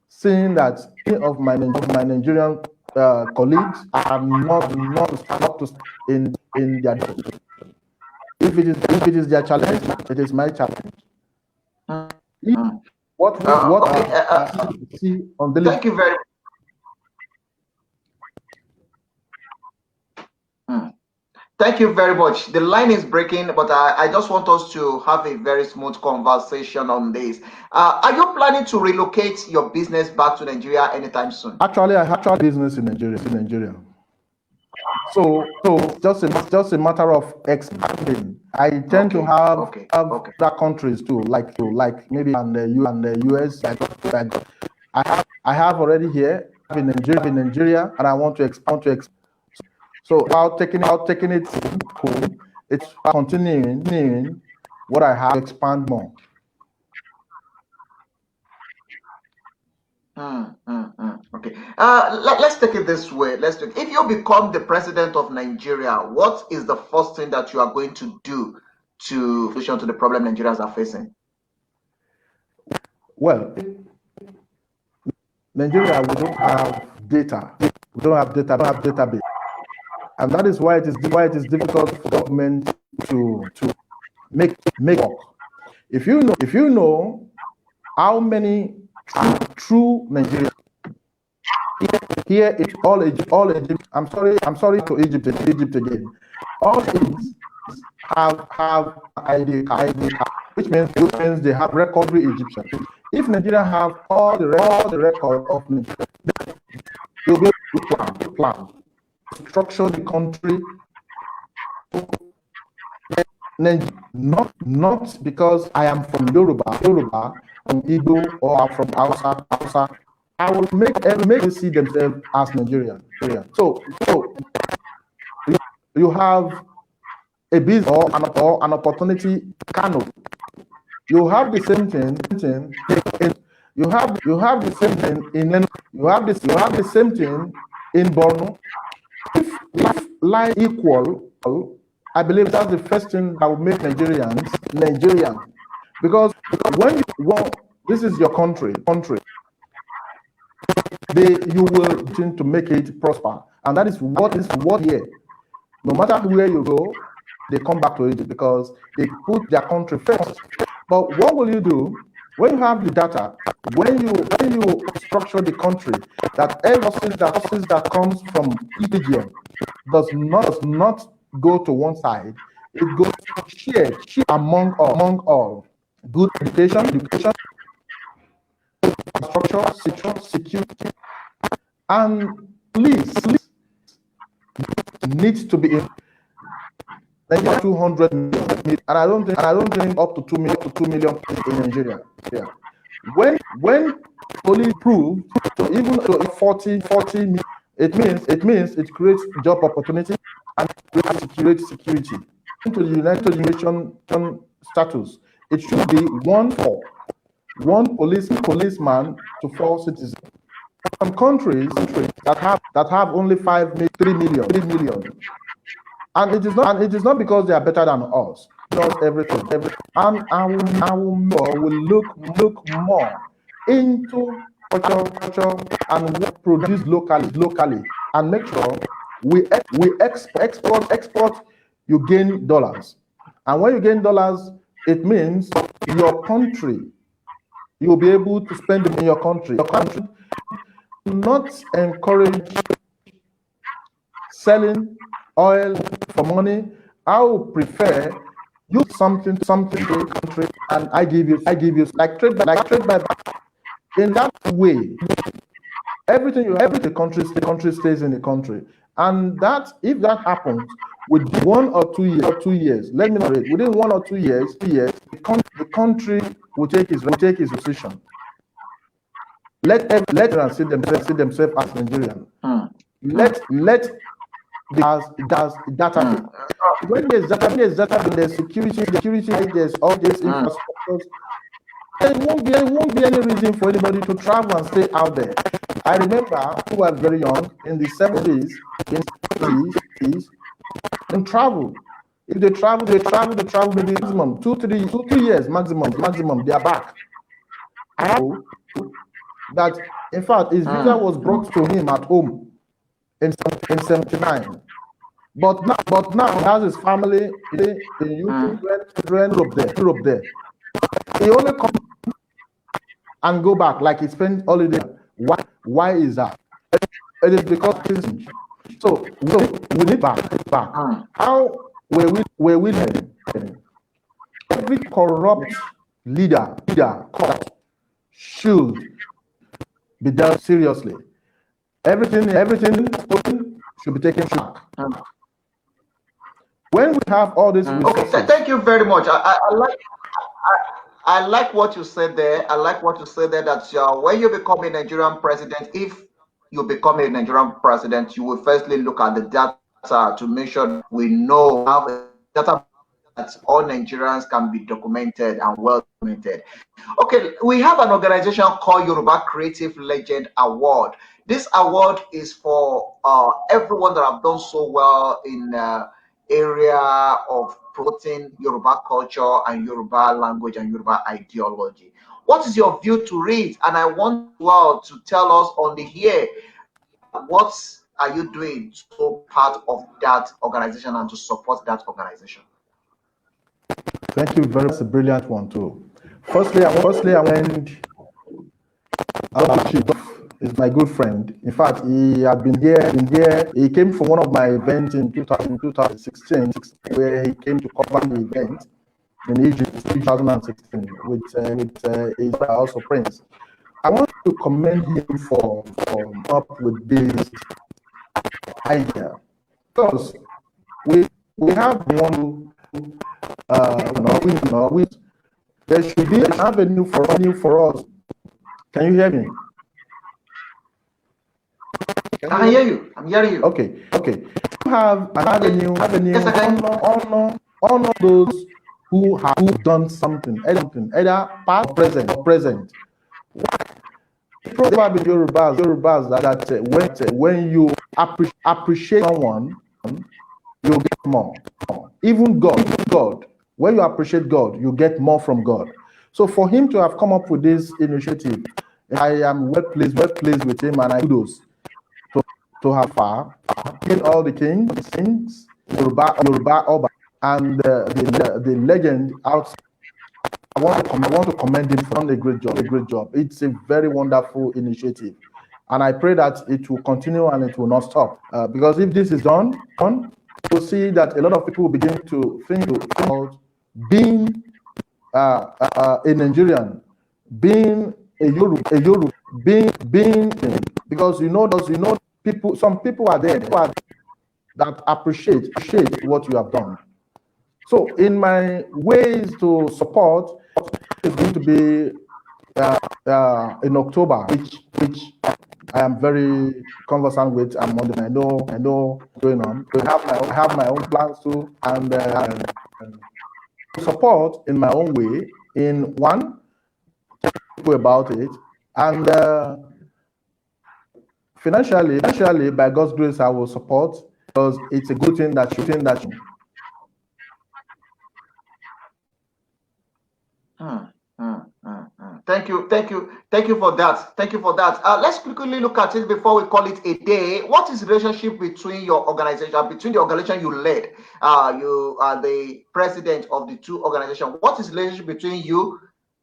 seeing that any of my Nigerian colleagues are not up to in their. If it is their challenge, it is my challenge. What I see on the. Thank you very much. Thank you very much. The line is breaking, but I just want us to have a very smooth conversation on this. Are you planning to relocate your business back to Nigeria anytime soon? Actually, I have business in Nigeria. So just a matter of expanding. I intend to have other countries too, like maybe and the US. I have already here in Nigeria, and I want to expand. So about taking it home, it's continuing what I have to expand more. Okay. Let's take it this way. If you become the president of Nigeria, what is the first thing that you are going to do to solution to the problem Nigerians are facing? Well, Nigeria, we don't have data. We don't have database. And that is why it is difficult for government to make work. If you know how many true Nigerians here it's all Egypt. I'm sorry to Egypt again. All Egyptians have ID card, which means they have recorded Egyptian. If Nigeria have all the record of Nigeria, you'll be able to plan. Structure the country, not because I am from Yoruba, from Igbo, or I'm from Hausa. I will make them see themselves as Nigerian. So you have a business or an opportunity. Kano, you have the same thing. You have the same thing in. You have the same thing in Borno. If life equal, I believe that's the first thing that will make Nigerians Nigerian. Because when this is your country, you will tend to make it prosper, and that is what here. No matter where you go, they come back to Egypt because they put their country first. But what will you do when you have the data? When you structure the country, that every that comes from Egypt does not go to one side. It goes shared among all. Good education, structure, security, and police needs to be in. 200 million, and I don't think up to 2 million in Nigeria. Yeah. When police prove to even to 40 million, it means it creates job opportunity and creates security. Into the United Nations status, it should be one policeman to 4 citizens. Some countries that have only 3 million. And it is not because they are better than us. Does everything. And I will look more into culture and what produce locally, and make sure we export. You gain dollars, and when you gain dollars, it means your country. You will be able to spend them in your country. Your country not encourage selling oil for money. I would prefer use something to the country, and I give you like trade by. In that way, everything the country stays in the country, and that if that happens within 1 or 2 years, let me know it. Within 1 or 2 years, the country will take its decision. Let them see themselves as Nigerian. Let data. When there's data, there's security, there's all these infrastructures. There won't be any reason for anybody to travel and stay out there. I remember who was very young in the 70s, in the 80s, and travel. If they travel maybe maximum 2 years maximum. They are back. I know that in fact his visa was brought to him at home in 79. But now he has his family in UK, Europe there. He only comes and go back like he spent holiday. Why is that? It is because so we need back. How were we learning? Every corrupt leader should be dealt seriously. Everything should be taken back. When we have all this resources, okay, thank you very much. I like what you said there. That when you become a Nigerian president, if you become a Nigerian president, you will firstly look at the data to make sure we know how the data that all Nigerians can be documented and well documented. Okay, we have an organization called Yoruba Creative Legend Award. This award is for everyone that have done so well in area of promoting Yoruba culture and Yoruba language and Yoruba ideology. What is your view to it? And I want you all to tell us on the here, what are you doing to be part of that organization and to support that organization? Thank you very much. It's a brilliant one too. Firstly, I went. Is my good friend. In fact, he had been here. He came from one of my events in 2016, where he came to cover the event in Egypt, 2016, with his also Prince. I want to commend him for up with this idea, because we have one. There should be an avenue for us. Can you hear me? I hear you. I'm hearing you. Okay. You have an avenue. Yes, honor those who have done something, either past, present. Probably Yorubas that when you appreciate someone, you get more. Even God. When you appreciate God, you get more from God. So for him to have come up with this initiative, I am well pleased with him, and I do those. To have far in all the kings, Yoruba Oba, and the legend out. I want to commend him for doing a great job. It's a very wonderful initiative, and I pray that it will continue and it will not stop. Because if this is done, you'll see that a lot of people will begin to think about being a Nigerian, being a Yoruba, being because people. Some people are there that appreciate what you have done. So in my ways to support is going to be in October, which I am very conversant with. I know going on. I have my own plans too, and support in my own way. In one, people about it, and financially, by God's grace, I will support because it's a good thing that should. Thank you for that. Let's quickly look at it before we call it a day. What is the relationship between your organization, between the organization you led? You are the president of the two organizations. What is the relationship between you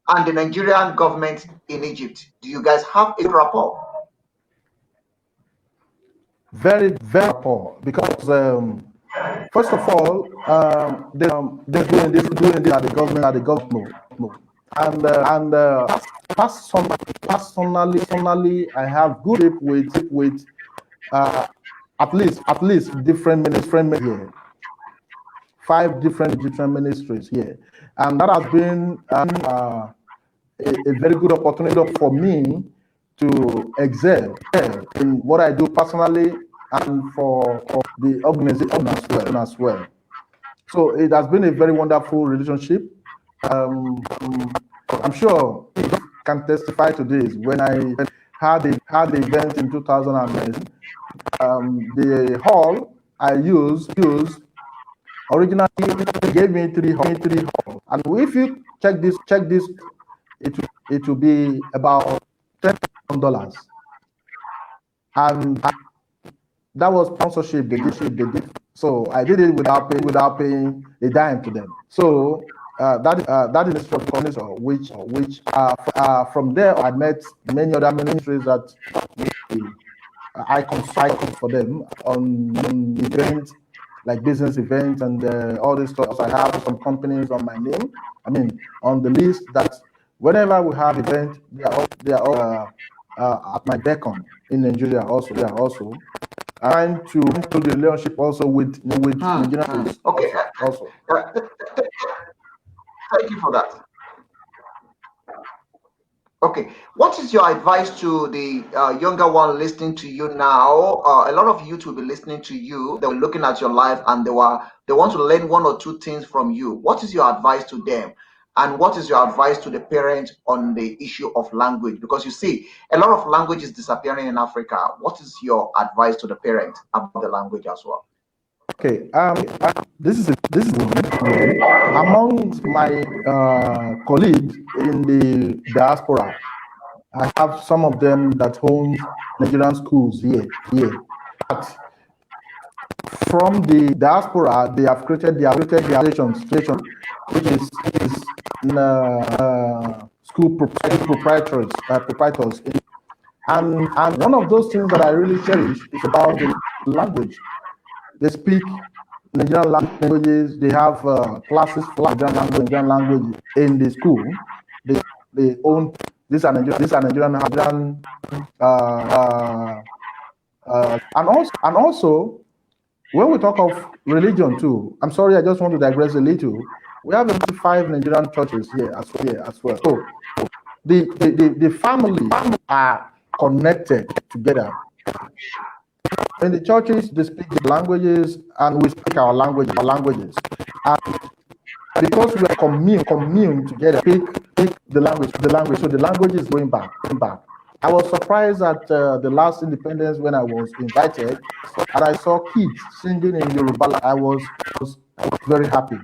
and the Nigerian government in Egypt? Do you guys have a rapport? Very, very poor because first of all, they're doing this at the government mode. And personally, I have good with at least different ministries here, 5 different ministries here, and that has been a very good opportunity for me to excel in what I do personally and for the organization as well. So it has been a very wonderful relationship. I'm sure you can testify to this. When I had the event in 2009, the hall I used originally gave me 3 halls, and if you check this, it will be about $10,000, and that was sponsorship they did. So I did it without paying a dime to them. So that is from which from there I met many other ministries that I consult for them on events like business events and all this stuff. I have some companies on my name. I mean, on the list that whenever we have events, they are all at my beckon in Nigeria. Also, trying to build the relationship also with Nigerian. Okay. Also. Thank you for that. Okay, what is your advice to the younger one listening to you now? A lot of youth will be listening to you. They were looking at your life and they want to learn 1 or 2 things from you. What is your advice to them? And what is your advice to the parents on the issue of language? Because you see, a lot of language is disappearing in Africa. What is your advice to the parents about the language as well? Okay, this is among my colleagues in the diaspora. I have some of them that own Nigerian schools here. But from the diaspora, they have created their station, which is school proprietors. And one of those things that I really cherish is about the language. They speak Nigerian languages. They have classes for Nigerian language in the school. They own these are Nigerian, and also when we talk of religion too. I'm sorry, I just want to digress a little. We have 5 Nigerian churches here as well. So the family are connected together. In the churches, they speak the languages, and we speak our languages. And because we are commune together, speak the language. So the language is going back. I was surprised at the last independence when I was invited, and I saw kids singing in Yoruba. I was very happy.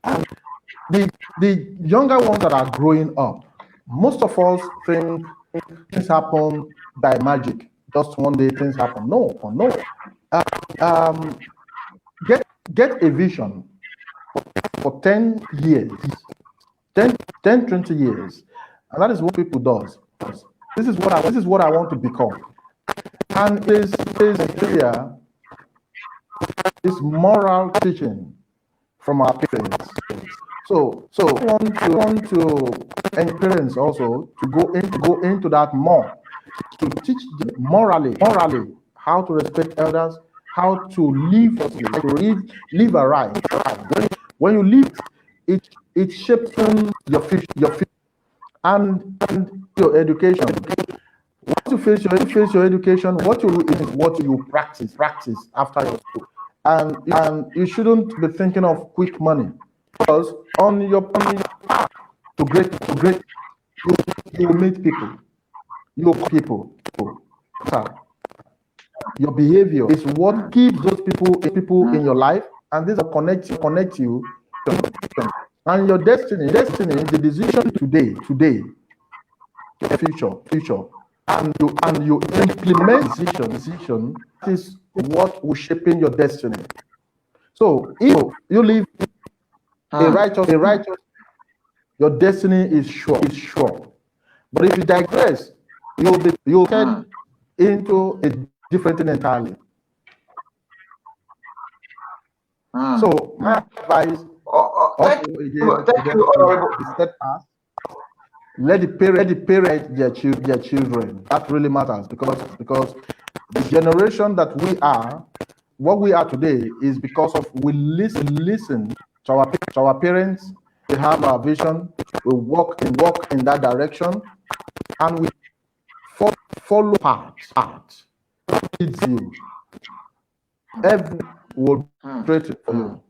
And the younger ones that are growing up, most of us think things happen by magic. Just one day things happen. No. get a vision for 10 years, 10, 20 years. And that is what people does. This is what I want to become. And this area is moral teaching from our parents. So I want to encourage parents also to go into that more, to teach them morally how to respect elders, how to live a right. When you live, it shapes your future and your education. Once you face your education, what you do is what you practice after your school. And you shouldn't be thinking of quick money, because on your path to great, you will meet people. Your behavior is what keeps those people in your life, and this will connect you to them. And your destiny, the decision today, future, and you implement decision. That is what will shape in your destiny. So if you live a righteous, your destiny is sure. But if you digress, you'll get into a different thing entirely. So my advice, thank you, Honorable. is steadfast. Let the parent their children. That really matters, because the generation that we are, what we are today, is because of we listen to our parents. We have our vision. We walk in that direction, and we follow path. Leads you. Every will straight for you.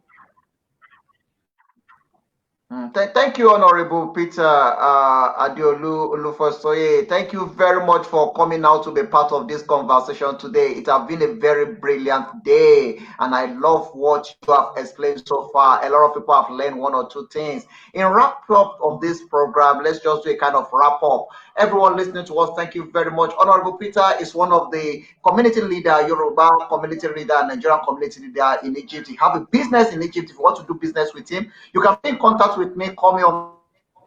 Thank you, Honorable Peter Adeolu Olufosoye. Thank you very much for coming out to be part of this conversation today. It has been a very brilliant day, and I love what you have explained so far. A lot of people have learned one or two things. In wrap up of this program, let's just do a kind of wrap up. Everyone listening to us, thank you very much. Honorable Peter is one of the community leader, Yoruba community leader, Nigerian community leader in Egypt. He have a business in Egypt. If you want to do business with him, you can be in contact with me. Call me on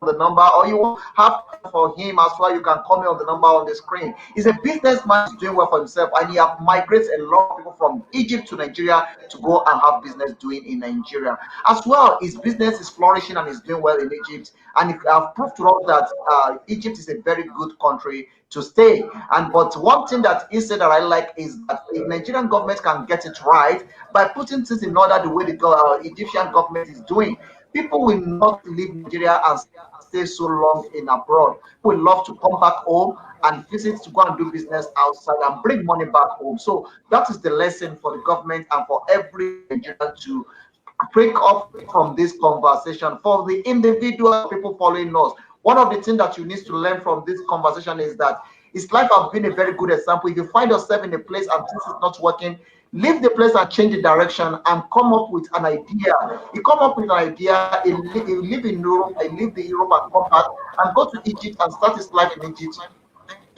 the number, or you have for him as well. You can call me on the number on the screen. He's a businessman, he's doing well for himself, and he has migrated a lot of people from Egypt to Nigeria to go and have business doing in Nigeria as well. His business is flourishing and he's doing well in Egypt, and he have proved to us that Egypt is a very good country to stay. And but one thing that he said that I like is that the Nigerian government can get it right by putting things in order the way the Egyptian government is doing. People will not leave Nigeria and stay so long in abroad. People will love to come back home and visit, to go and do business outside and bring money back home. So that is the lesson for the government and for every Nigerian to break up from this conversation. For the individual people following us, one of the things that you need to learn from this conversation is that his life has been a very good example. If you find yourself in a place and things is not working, leave the place and change the direction and come up with an idea. You come up with an idea, you live in Europe, I live in Europe and come back and go to Egypt and start his life in Egypt.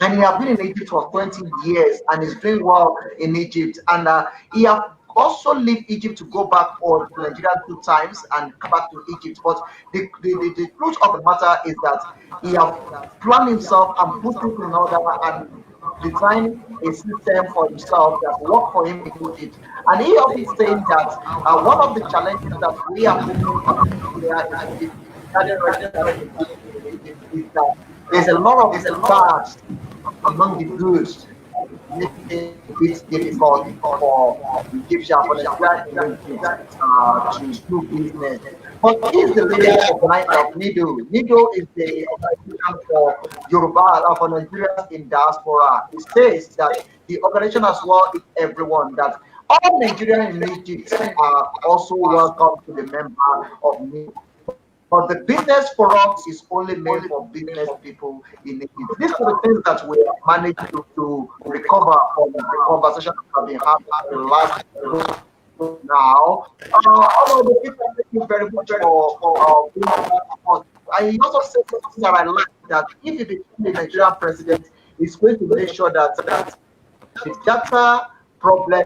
And he has been in Egypt for 20 years and is doing well in Egypt. And he has also leave Egypt to go back or to Nigeria 2 times and come back to Egypt. But the truth of the matter is that he has planned himself and put things in order and design a system for himself that work for him in Egypt. And he often saying that one of the challenges that we are facing here is that there's a lot of bad among the goods, making it difficult for Egyptian for Nigerian to do business. But he's the leader of NIDO. NIDO is the organization for Yoruba, for Nigerians in diaspora. It says that the organization as well is everyone, that all Nigerians in Egypt are also welcome to the member of NIDO. But the business for us is only made for business people in Egypt. These are the things that we have managed to recover from the conversation that have been having in the last now. All of the people, thank you very much for being on. I also said something that I like, that if he becomes the Nigerian president, he's going to make sure that the data problem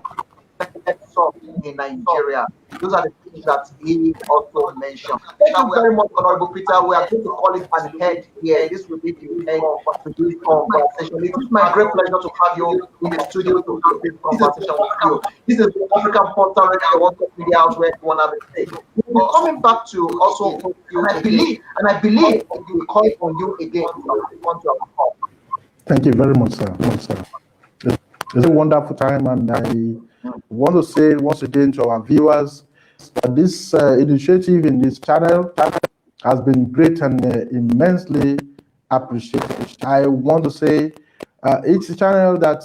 in Nigeria. Those are the things that he also mentioned. Thank you very much, Honorable Peter. We are going to call it an head here. This will be the end to this conversation. It is my great pleasure to have you in the studio to have this conversation with you. This is the African Portal Radio, one media house where everyone have a say. We're coming back to also host you, and I believe it will call on you again to want to have a call. Thank you very much, sir. It's a wonderful time, and I want to say once again to our viewers that this initiative in this channel has been great and immensely appreciated. I want to say it's a channel that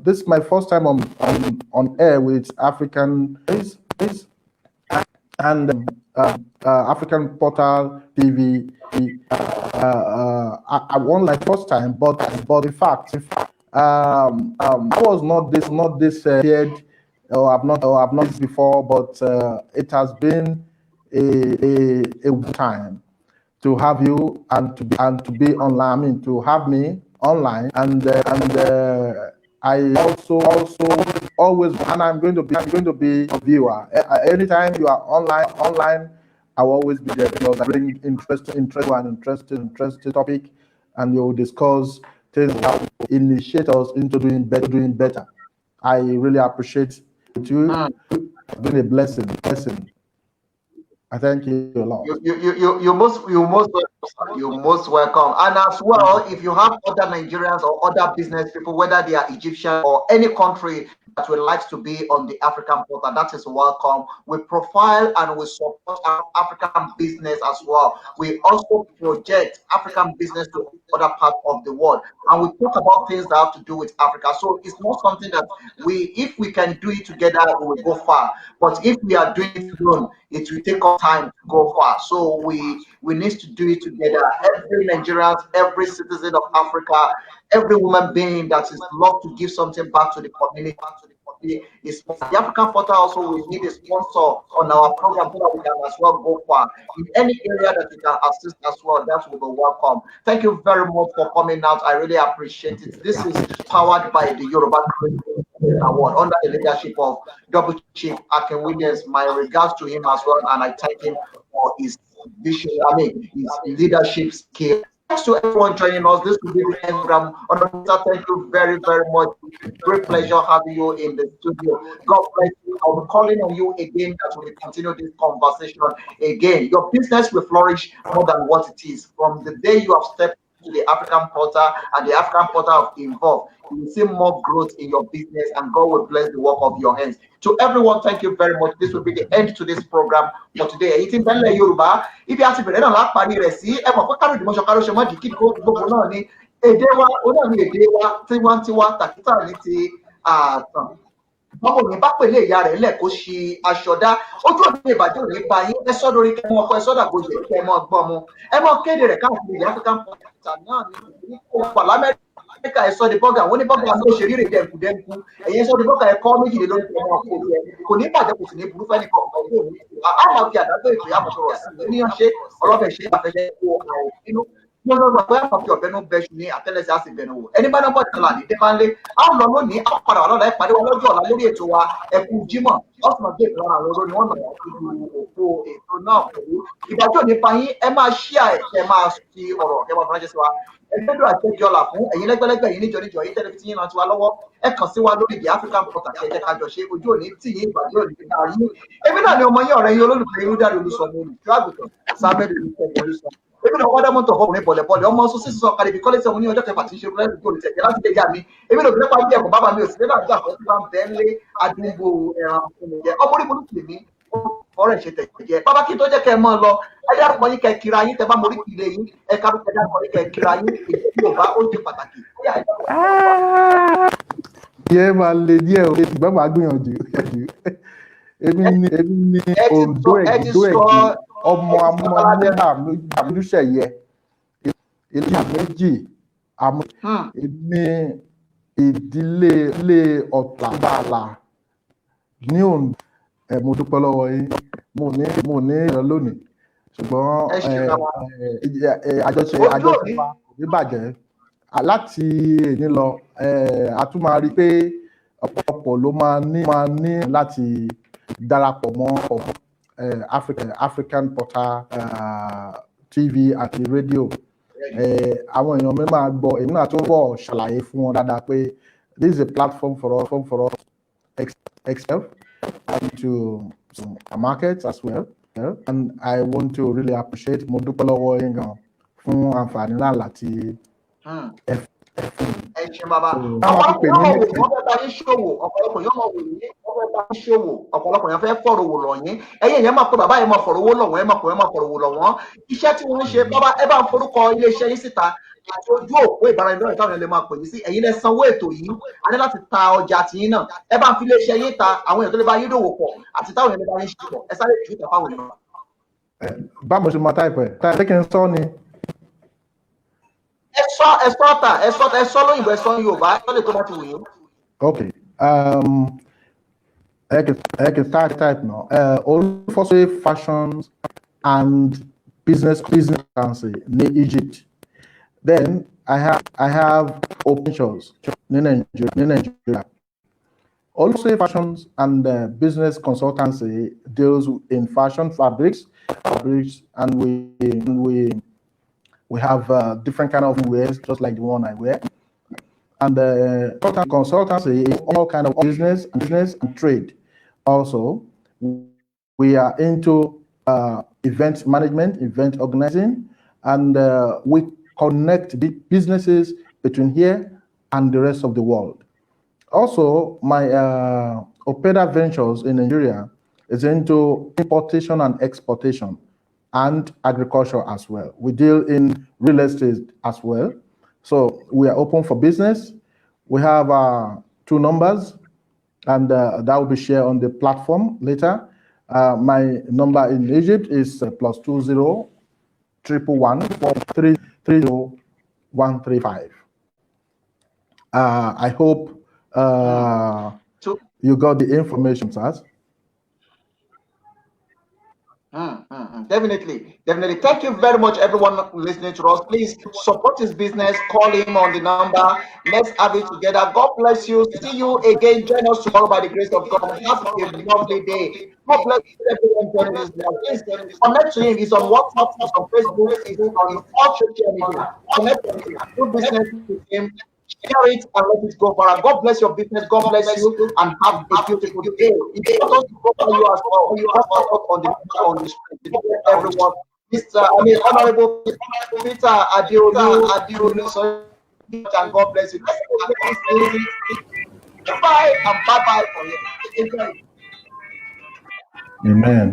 this is my first time on air with African and African Portal TV. I won like first time, but in fact, I was not this feared, or I've not this before, but it has been a time to have you and to be online. I mean, to have me online, and I also always, and I'm going to be a viewer. Anytime you are online, I will always be there, because I bring interesting topic, and you will discuss things that initiate us into doing better. I really appreciate you. It's been a blessing. I thank you a lot. You're most welcome. And as well, if you have other Nigerians or other business people, whether they are Egyptian or any country that would like to be on the African Portal, that is welcome. We profile and we support our African business as well. We also project African business to other parts of the world, and we talk about things that have to do with Africa. So it's not something that if we can do it together, we will go far. But if we are doing it alone, it will take us time to go far. So we need to do it together. Every Nigerian, every citizen of Africa, every human being that is loved to give something back to the community is the African Portal. Also, we need a sponsor on our program so that we can as well go far in any area that we can assist as well. That will be welcome. Thank you very much for coming out. I really appreciate it. This is powered by the Yoruba Creative Award under the leadership of Double Chief Akin Williams. My regards to him as well, and I thank him for his vision. His leadership skill. Thanks to everyone joining us. This will be the end program. Thank you very, very much. Great pleasure having you in the studio. God bless you. I'll be calling on you again as we continue this conversation again. Your business will flourish more than what it is. From the day you have stepped to the African Portal and the African Portal involved, you will see more growth in your business, and God will bless the work of your hands. To everyone, thank you very much. This will be the end to this program for today. Eating Benle Yoruba. If you have to be ready on that party, see, bọ́mọ mi bá pèlè ìyá rẹ̀ lẹ̀ kó ṣi aṣọdá ojú òní ìbàdàn òní bá yín ẹ sọ́dọ̀ orí kẹ́mọ́ ọkọ ẹ sọ́dọ̀ àgbòjì kẹ́ ẹ mọ́ gbọ́ mu ẹ mọ́ kéde rẹ̀ káàkiri ilẹ̀ African Portal náà ní ọ̀pọ̀ lamẹ́ríkà ẹ sọ́ di bọ́gà wọ́n ní bọ́gà ló ṣe rírè dẹ̀kú ẹ̀yẹ sọ́ di bọ́gà ẹ kọ́ méjìlélógún ọmọ ọkọ rẹ̀ kò ní bàjẹ́ kò sì ní burú fẹ́ni kọ̀ọ̀kan àmọ́ fi àdájọ́ ètò àmọ̀sọ̀rọ̀ sí oníyàn ṣe ọlọ́bẹ̀ ṣe àfẹ́fẹ́ kó àwọn inú lọ́dọ̀ pé àpapọ̀ ọ̀bẹ ló bẹ̀ṣù ní àtẹ́lẹsẹ̀ àti ìbẹ̀rù wò ẹni bá náà bọ̀ tẹ̀lá ní dẹ́pánlé a ó lọ lónìí a ó padà wà lọ́la ẹ̀ pàdé wọn lọ́jọ́ ọ̀la lórí ètò wa ẹ̀kú Jímọ̀ ọ̀sán gbé ìtura àwọn olórin wọn náà lójú òpó ètò náà pẹ̀lú ìdájọ́ nípa yín ẹ máa ṣíà ẹ máa fi ọ̀rọ̀ ẹ máa fọláṣẹ́ sí wa ẹgbẹ́dọ̀ àjẹjọ́ ọ̀la fún ẹ̀yin lẹ́gbẹ́lẹ́gbẹ́ yìí níjọ yìí tẹ́lifíṣìn yín náà ti wá lọ́wọ́ ẹ kàn sí wa lórí the African Portal kí ẹ jẹ́ ká jọ ṣe ojú òní tì yín ìgbàdí òní ti dáa yín èmi náà ni ọmọ yín ọ̀rẹ́ yín olólùfẹ́ yín Dáre Olúsọmọ olùjọ́ àgùntàn sábẹ́ẹ̀dì olùfẹ́ Olúsọmọ èmi náà wọ́n dámọ́tò ọkùnrin bọ̀lẹ̀bọ̀lẹ̀ ọmọ ọsọ sísọ kalẹ̀ bí kọ́lẹ́sì ọmọ ní ọjọ́ kẹfà tí ń ṣe fúlẹ́ẹ̀sì tó lè tẹ̀jẹ̀ láti lè yá mi èmi náà gbẹ́pà bí ẹ̀kọ́ bàbá mi ò sí lẹ́nà àjọ àkọsí bá ń bẹ́ẹ̀ lé àdúgbò ẹ̀ràn fúnmìjẹ ọmọ orí burúkú lèmi ọ̀rẹ́ ṣe tẹ̀jẹ̀ bàbá kí n tó jẹ́ kẹ́ ẹ mọ́ lọ ẹ dárúkọ yín kẹ́ kíra yín tẹ́ bá morí kìlẹ̀ yín ẹ dárúkọ yín kẹ́ kíra yín èyí tí ò bá ó ṣe pàtàkì. Yẹ máa le díẹ̀ o ṣùgbọ́n màá gbìyànjú èmi ní Oǹdó Ẹ̀gì ọmọ amúṣẹ̀yẹ ilé méjì èmi ìdílé Ọ̀tàbàlà ní Oǹdó mo dúpẹ́ lọ́wọ́ yín mo ní ìrọ̀ lónìí ṣùgbọ́n àjọṣe wa kò ní bàjẹ́ láti èní lọ a tún máa rí i pé ọ̀pọ̀lọpọ̀ ló máa ní láti darapọ̀ mọ́ African Portal TV àti rédíò. Àwọn èèyàn mi máa gbọ́, èmi náà tún bọ̀ ṣàlàyé fún wọn dáadáa pé this is a platform for us excel and to market as well. And I want to really appreciate mo dúpẹ́ lọ́wọ́ yín gan fún àǹfààní náà láti ẹ ṣe bàbá ọ̀pọ̀lọpọ̀ yóò mọ̀ wò wọ́n fẹ́ bá yín ṣòwò, ọ̀pọ̀lọpọ̀ yóò mọ̀ wò yín wọ́n fẹ́ bá yín ṣòwò, ọ̀pọ̀lọpọ̀ yẹn fẹ́ fọ̀rọ̀ wò lọ̀ yín, ẹ̀yin yẹn máa pé bàbá yẹn máa fọ̀rọ̀ wò lọ̀ wọ́n, ẹ máa pè wọ́n máa fọ̀rọ̀ wò lọ̀ wọ́n. Iṣẹ́ tí wọ́n ń ṣe bàbá ẹ bá ń forúkọ iléeṣẹ́ yín síta àti ojú òpó ìbáraẹnidọ́rẹ̀ táwọn èèyàn lè máa pè yín sí, ẹ̀yin lẹ sanwó ètò yìí, a ní láti ta ọjà tiyín náà, ẹ bá ń fi iléeṣẹ́ yín ta àwọn èèyàn tó lè bá yín dòwò pọ̀ àti táwọn èèyàn lè bá yín ṣe pọ̀, ẹ sáré jù ìtà fáwọn èèyàn. Báwo ṣe máa táìpẹ̀ táìpẹ̀ kí n sọ ni. ẹ sọ lóyìnbó, ẹ sọ Yorùbá, ẹ lè tó bá ti wù yín. Okay. I can start type now. Olufosoye Fashions and Business Currency in Egypt. Then I have operations in Nigeria. Olufosoye Fashions and Business Consultancy deals in fashion fabrics, and we have different kind of wears, just like the one I wear. And the consultancy is all kind of business and trade. Also, we are into event management, event organizing, and we connect the businesses between here and the rest of the world. Also, my Opeda Ventures in Nigeria is into importation and exportation and agriculture as well. We deal in real estate as well. So we are open for business. We have 2 numbers, and that will be shared on the platform later. My number in Egypt is +20 111 433 135. I hope you got the information, sir. Definitely. Thank you very much, everyone listening to us. Please support his business. Call him on the number. Let's have it together. God bless you. See you again. Join us tomorrow by the grace of God. Have a lovely day. God bless everyone joining us now. Please connect to him. He's on WhatsApp, he's on Facebook, he's on all social media. Connect to him. Do business with him. Share it and let it go for. God bless your business. God bless you and have a beautiful day. If you want to go for you as well, you have to on the street. Everyone, Honorable Peter Adeolu Olufosoye, and God bless you. Bye and bye for you. Enjoy. Amen.